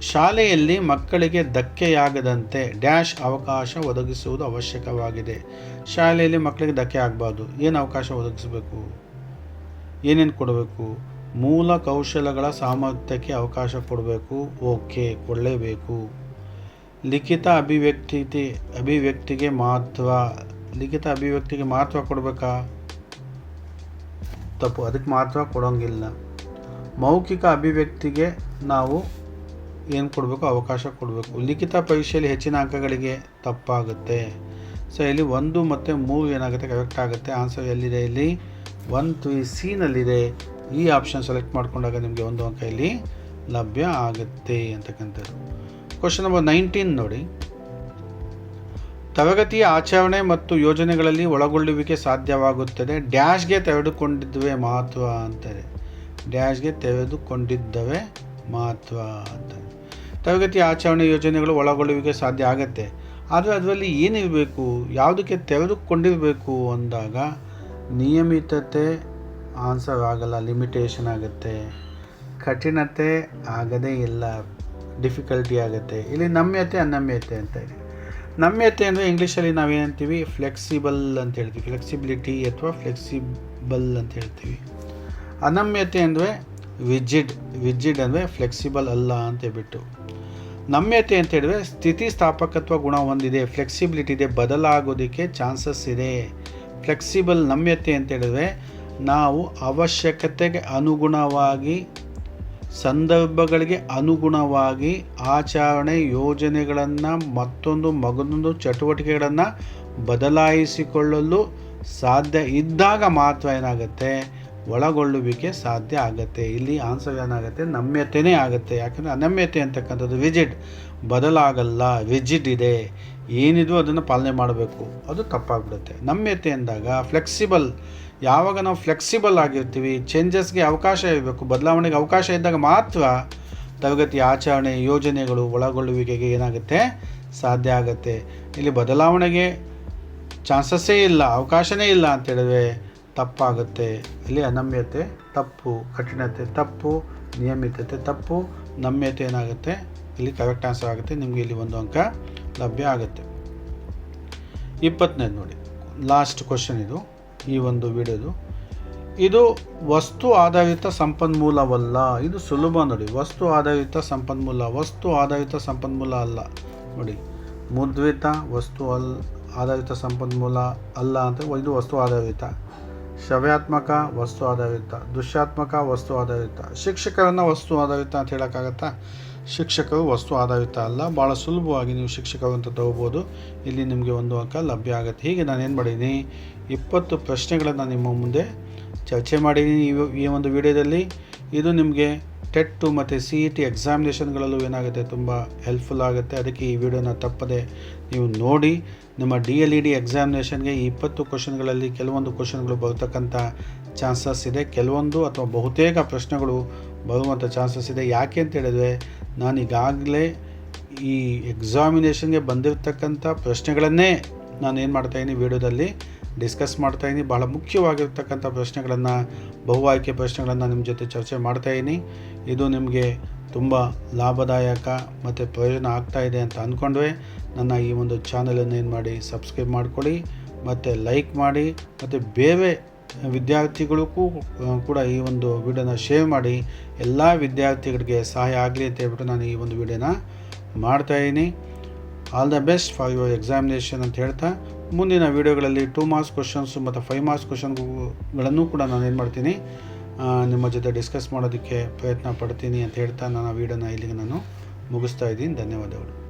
ಶಾಲೆಯಲ್ಲಿ ಮಕ್ಕಳಿಗೆ ಧಕ್ಕೆಯಾಗದಂತೆ ಡ್ಯಾಶ್ ಅವಕಾಶ ಒದಗಿಸುವುದು ಅವಶ್ಯಕವಾಗಿದೆ. ಶಾಲೆಯಲ್ಲಿ ಮಕ್ಕಳಿಗೆ ಧಕ್ಕೆ ಆಗಬಾರ್ದು. ಏನು ಅವಕಾಶ ಒದಗಿಸಬೇಕು? ಏನೇನು ಕೊಡಬೇಕು? ಮೂಲ ಕೌಶಲಗಳ ಸಾಮರ್ಥ್ಯಕ್ಕೆ ಅವಕಾಶ ಕೊಡಬೇಕು. ಓಕೆ, ಕೊಡಲೇಬೇಕು. ಲಿಖಿತ ಅಭಿವ್ಯಕ್ತಿಗೆ ಮಹತ್ವ. ಲಿಖಿತ ಅಭಿವ್ಯಕ್ತಿಗೆ ಮಹತ್ವ ಕೊಡಬೇಕಾ? ತಪ್ಪು, ಅದಕ್ಕೆ ಮಹತ್ವ ಕೊಡೋಂಗಿಲ್ಲ. ಮೌಖಿಕ ಅಭಿವ್ಯಕ್ತಿಗೆ ನಾವು ಏನು ಕೊಡಬೇಕು? ಅವಕಾಶ ಕೊಡಬೇಕು. ಲಿಖಿತ ಪರೀಕ್ಷೆಯಲ್ಲಿ ಹೆಚ್ಚಿನ ಅಂಕಗಳಿಗೆ ತಪ್ಪಾಗುತ್ತೆ. ಸೊ ಇಲ್ಲಿ 1 ಮತ್ತು 3 ಏನಾಗುತ್ತೆ? ಕರೆಕ್ಟ್ ಆಗುತ್ತೆ. ಆನ್ಸರ್ ಎಲ್ಲಿದೆ? ಇಲ್ಲಿ 1, 3, C ಈ ಆಪ್ಷನ್ ಸೆಲೆಕ್ಟ್ ಮಾಡಿಕೊಂಡಾಗ ನಿಮಗೆ 1 ಅಂಕ ಇಲ್ಲಿ ಲಭ್ಯ ಆಗುತ್ತೆ ಅಂತಕ್ಕಂಥದ್ದು. ಕ್ವಶ್ಚನ್ ನಂಬರ್ 19 ನೋಡಿ. ತರಗತಿಯ ಆಚರಣೆ ಮತ್ತು ಯೋಜನೆಗಳಲ್ಲಿ ಒಳಗೊಳ್ಳುವಿಕೆ ಸಾಧ್ಯವಾಗುತ್ತದೆ. ಡ್ಯಾಶ್ಗೆ ತೆಗೆದುಕೊಂಡಿದ್ದುವೆ ಮಹತ್ವ ಅಂತಾರೆ. ಡ್ಯಾಶ್ಗೆ ತೆಗೆದುಕೊಂಡಿದ್ದವೆ ಮಹತ್ವ ಅಂತಾರೆ. ತರಗತಿಯ ಆಚರಣೆ ಯೋಜನೆಗಳು ಒಳಗೊಳ್ಳುವಿಕೆ ಸಾಧ್ಯ ಆಗುತ್ತೆ, ಆದರೆ ಅದರಲ್ಲಿ ಏನಿರಬೇಕು? ಯಾವುದಕ್ಕೆ ತೆಗೆದುಕೊಂಡಿರಬೇಕು ಅಂದಾಗ ನಿಯಮಿತತೆ ಆನ್ಸರ್ ಆಗಲ್ಲ, ಲಿಮಿಟೇಷನ್ ಆಗುತ್ತೆ. ಕಠಿಣತೆ ಆಗದೇ ಇಲ್ಲ, ಡಿಫಿಕಲ್ಟಿ ಆಗುತ್ತೆ. ಇಲ್ಲಿ ನಮ್ಯತೆ ಅನಮ್ಯತೆ ಅಂತ ಇದೆ. ನಮ್ಯತೆ ಅಂದರೆ ಇಂಗ್ಲೀಷಲ್ಲಿ ನಾವೇನಂತೀವಿ? ಫ್ಲೆಕ್ಸಿಬಲ್ ಅಂತ ಹೇಳ್ತೀವಿ. ಫ್ಲೆಕ್ಸಿಬಿಲಿಟಿ ಅಥವಾ ಫ್ಲೆಕ್ಸಿಬಲ್ ಅಂತ ಹೇಳ್ತೀವಿ. ಅನಮ್ಯತೆ ಅಂದರೆ ವಿಜಿಡ್ ಅಂದರೆ ಫ್ಲೆಕ್ಸಿಬಲ್ ಅಲ್ಲ ಅಂತ ಹೇಳ್ಬಿಟ್ಟು. ನಮ್ಯತೆ ಅಂತ ಹೇಳಿದ್ರೆ ಸ್ಥಿತಿಸ್ಥಾಪಕತ್ವ ಗುಣ ಹೊಂದಿದೆ, ಫ್ಲೆಕ್ಸಿಬಿಲಿಟಿ ಇದೆ, ಬದಲಾಗೋದಕ್ಕೆ ಚಾನ್ಸಸ್ ಇದೆ. ಫ್ಲೆಕ್ಸಿಬಲ್ ನಮ್ಯತೆ ಅಂತ ಹೇಳಿದ್ರೆ ನಾವು ಅವಶ್ಯಕತೆಗೆ ಅನುಗುಣವಾಗಿ, ಸಂದರ್ಭಗಳಿಗೆ ಅನುಗುಣವಾಗಿ ಆಚರಣೆ ಯೋಜನೆಗಳನ್ನು ಮತ್ತೊಂದು ಚಟುವಟಿಕೆಗಳನ್ನು ಬದಲಾಯಿಸಿಕೊಳ್ಳಲು ಸಾಧ್ಯ ಇದ್ದಾಗ ಮಾತ್ರ ಏನಾಗುತ್ತೆ? ಒಳಗೊಳ್ಳುವಿಕೆ ಸಾಧ್ಯ ಆಗುತ್ತೆ. ಇಲ್ಲಿ ಆನ್ಸರ್ ಏನಾಗುತ್ತೆ? ನಮ್ಯತೆಯೇ ಆಗುತ್ತೆ. ಯಾಕಂದರೆ ಅನಮ್ಯತೆ ಅಂತಕ್ಕಂಥದ್ದು ವಿಜಿಡ್, ಬದಲಾಗಲ್ಲ, ರಿಜಿಡ್ ಇದೆ, ಏನಿದು ಅದನ್ನು ಪಾಲನೆ ಮಾಡಬೇಕು, ಅದು ತಪ್ಪಾಗ್ಬಿಡುತ್ತೆ. ನಮ್ಯತೆ ಅಂದಾಗ ಫ್ಲೆಕ್ಸಿಬಲ್, ಯಾವಾಗ ನಾವು ಫ್ಲೆಕ್ಸಿಬಲ್ ಆಗಿರ್ತೀವಿ, ಚೇಂಜಸ್ಗೆ ಅವಕಾಶ ಇರಬೇಕು, ಬದಲಾವಣೆಗೆ ಅವಕಾಶ ಇದ್ದಾಗ ಮಾತ್ರ ತರಗತಿ ಆಚರಣೆ ಯೋಜನೆಗಳು ಒಳಗೊಳ್ಳುವಿಕೆಗೆ ಏನಾಗುತ್ತೆ? ಸಾಧ್ಯ ಆಗುತ್ತೆ. ಇಲ್ಲಿ ಬದಲಾವಣೆಗೆ ಚಾನ್ಸಸ್ಸೇ ಇಲ್ಲ, ಅವಕಾಶನೇ ಇಲ್ಲ ಅಂತೇಳಿದ್ರೆ ತಪ್ಪಾಗುತ್ತೆ. ಇಲ್ಲಿ ಅನಮ್ಯತೆ ತಪ್ಪು, ಕಠಿಣತೆ ತಪ್ಪು, ನಿಯಮಿತತೆ ತಪ್ಪು, ನಮ್ಯತೆ ಏನಾಗುತ್ತೆ? ಇಲ್ಲಿ ಕರೆಕ್ಟ್ ಆನ್ಸರ್ ಆಗುತ್ತೆ. ನಿಮಗೆ ಇಲ್ಲಿ 1 ಅಂಕ ಲಭ್ಯ ಆಗುತ್ತೆ. 20ನೇದು ನೋಡಿ, ಲಾಸ್ಟ್ ಕ್ವಶನ್ ಇದು ಈ ಒಂದು ವಿಡಿಯೋದು. ಇದು ವಸ್ತು ಆಧಾರಿತ ಸಂಪನ್ಮೂಲವಲ್ಲ. ಇದು ಸುಲಭ ನೋಡಿ. ವಸ್ತು ಆಧಾರಿತ ಸಂಪನ್ಮೂಲ ಅಲ್ಲ ನೋಡಿ. ಮುದ್ರಿತ ವಸ್ತು ಆಧಾರಿತ ಸಂಪನ್ಮೂಲ ಅಲ್ಲ ಅಂತ. ಇದು ವಸ್ತು ಆಧಾರಿತ. ಶ್ರವ್ಯಾತ್ಮಕ ವಸ್ತು ಆಧಾರಿತ, ದೃಶ್ಯಾತ್ಮಕ ವಸ್ತು ಆಧಾರಿತ. ಶಿಕ್ಷಕರನ್ನು ವಸ್ತು ಆಧಾರಿತ ಅಂತ ಹೇಳೋಕ್ಕಾಗತ್ತಾ? ಶಿಕ್ಷಕರು ವಸ್ತು ಆಧಾರಿತ ಅಲ್ಲ. ಭಾಳ ಸುಲಭವಾಗಿ ನೀವು ಶಿಕ್ಷಕರು ಅಂತ ತಗೋಬೋದು. ಇಲ್ಲಿ ನಿಮಗೆ 1 ಅಂಕ ಲಭ್ಯ ಆಗುತ್ತೆ. ಹೀಗೆ ನಾನು ಏನು ಮಾಡಿದ್ದೀನಿ, 20 ಪ್ರಶ್ನೆಗಳನ್ನು ನಿಮ್ಮ ಮುಂದೆ ಚರ್ಚೆ ಮಾಡಿದ್ದೀನಿ ಈ ಒಂದು ವಿಡಿಯೋದಲ್ಲಿ. ಇದು ನಿಮಗೆ ಟೆಟ್ ಮತ್ತು CET ಎಕ್ಸಾಮಿನೇಷನ್ಗಳಲ್ಲೂ ಏನಾಗುತ್ತೆ ತುಂಬ ಹೆಲ್ಪ್ಫುಲ್ ಆಗುತ್ತೆ. ಅದಕ್ಕೆ ಈ ವಿಡಿಯೋನ ತಪ್ಪದೆ ನೀವು ನೋಡಿ. ನಿಮ್ಮ DLED ಎಕ್ಸಾಮಿನೇಷನ್ಗೆ ಈ 20 ಕ್ವಶನ್ಗಳಲ್ಲಿ ಕೆಲವೊಂದು ಕ್ವಶನ್ಗಳು ಬರ್ತಕ್ಕಂಥ ಚಾನ್ಸಸ್ ಇದೆ, ಕೆಲವೊಂದು ಅಥವಾ ಬಹುತೇಕ ಪ್ರಶ್ನೆಗಳು ಬರುವಂಥ ಚಾನ್ಸಸ್ ಇದೆ. ಯಾಕೆ ಅಂತ ಹೇಳಿದ್ರೆ, ನಾನು ಈಗಾಗಲೇ ಈ ಎಕ್ಸಾಮಿನೇಷನ್ಗೆ ಬಂದಿರತಕ್ಕಂಥ ಪ್ರಶ್ನೆಗಳನ್ನೇ ನಾನು ಏನು ಮಾಡ್ತಾಯಿದ್ದೀನಿ, ವಿಡಿಯೋದಲ್ಲಿ ಡಿಸ್ಕಸ್ ಮಾಡ್ತಾಯಿದ್ದೀನಿ. ಭಾಳ ಮುಖ್ಯವಾಗಿರ್ತಕ್ಕಂಥ ಪ್ರಶ್ನೆಗಳನ್ನು, ಬಹು ಆಯ್ಕೆ ಪ್ರಶ್ನೆಗಳನ್ನು ನಿಮ್ಮ ಜೊತೆ ಚರ್ಚೆ ಮಾಡ್ತಾಯಿದ್ದೀನಿ. ಇದು ನಿಮಗೆ ತುಂಬ ಲಾಭದಾಯಕ ಮತ್ತು ಪ್ರಯೋಜನ ಆಗ್ತಾಯಿದೆ ಅಂತ ಅಂದ್ಕೊಂಡ್ರೆ ನನ್ನ ಈ ಒಂದು ಚಾನಲನ್ನು ಏನು ಮಾಡಿ ಸಬ್ಸ್ಕ್ರೈಬ್ ಮಾಡ್ಕೊಳ್ಳಿ ಮತ್ತು ಲೈಕ್ ಮಾಡಿ, ಮತ್ತು ಬೇರೆ ವಿದ್ಯಾರ್ಥಿಗಳಿಗೂ ಕೂಡ ಈ ಒಂದು ವಿಡಿಯೋನ ಶೇರ್ ಮಾಡಿ. ಎಲ್ಲ ವಿದ್ಯಾರ್ಥಿಗಳಿಗೆ ಸಹಾಯ ಆಗಲಿ ಅಂತ ಹೇಳ್ಬಿಟ್ಟು ನಾನು ಈ ಒಂದು ವಿಡಿಯೋನ ಮಾಡ್ತಾಯಿದ್ದೀನಿ. All the best for your examination ಅಂತ ಹೇಳ್ತಾ, ಮುಂದಿನ ವೀಡಿಯೋಗಳಲ್ಲಿ 2 ಮಾರ್ಕ್ಸ್ ಕ್ವಶನ್ಸು ಮತ್ತು 5 ಮಾರ್ಕ್ಸ್ ಕ್ವಶನ್ಗಳನ್ನು ಕೂಡ ನಾನು ಏನು ಮಾಡ್ತೀನಿ, ನಿಮ್ಮ ಜೊತೆ ಡಿಸ್ಕಸ್ ಮಾಡೋದಕ್ಕೆ ಪ್ರಯತ್ನ ಪಡ್ತೀನಿ ಅಂತ ಹೇಳ್ತಾ ನನ್ನ ವೀಡಿಯೋನ ಇಲ್ಲಿಗೆ ನಾನು ಮುಗಿಸ್ತಾ ಇದ್ದೀನಿ. ಧನ್ಯವಾದಗಳು.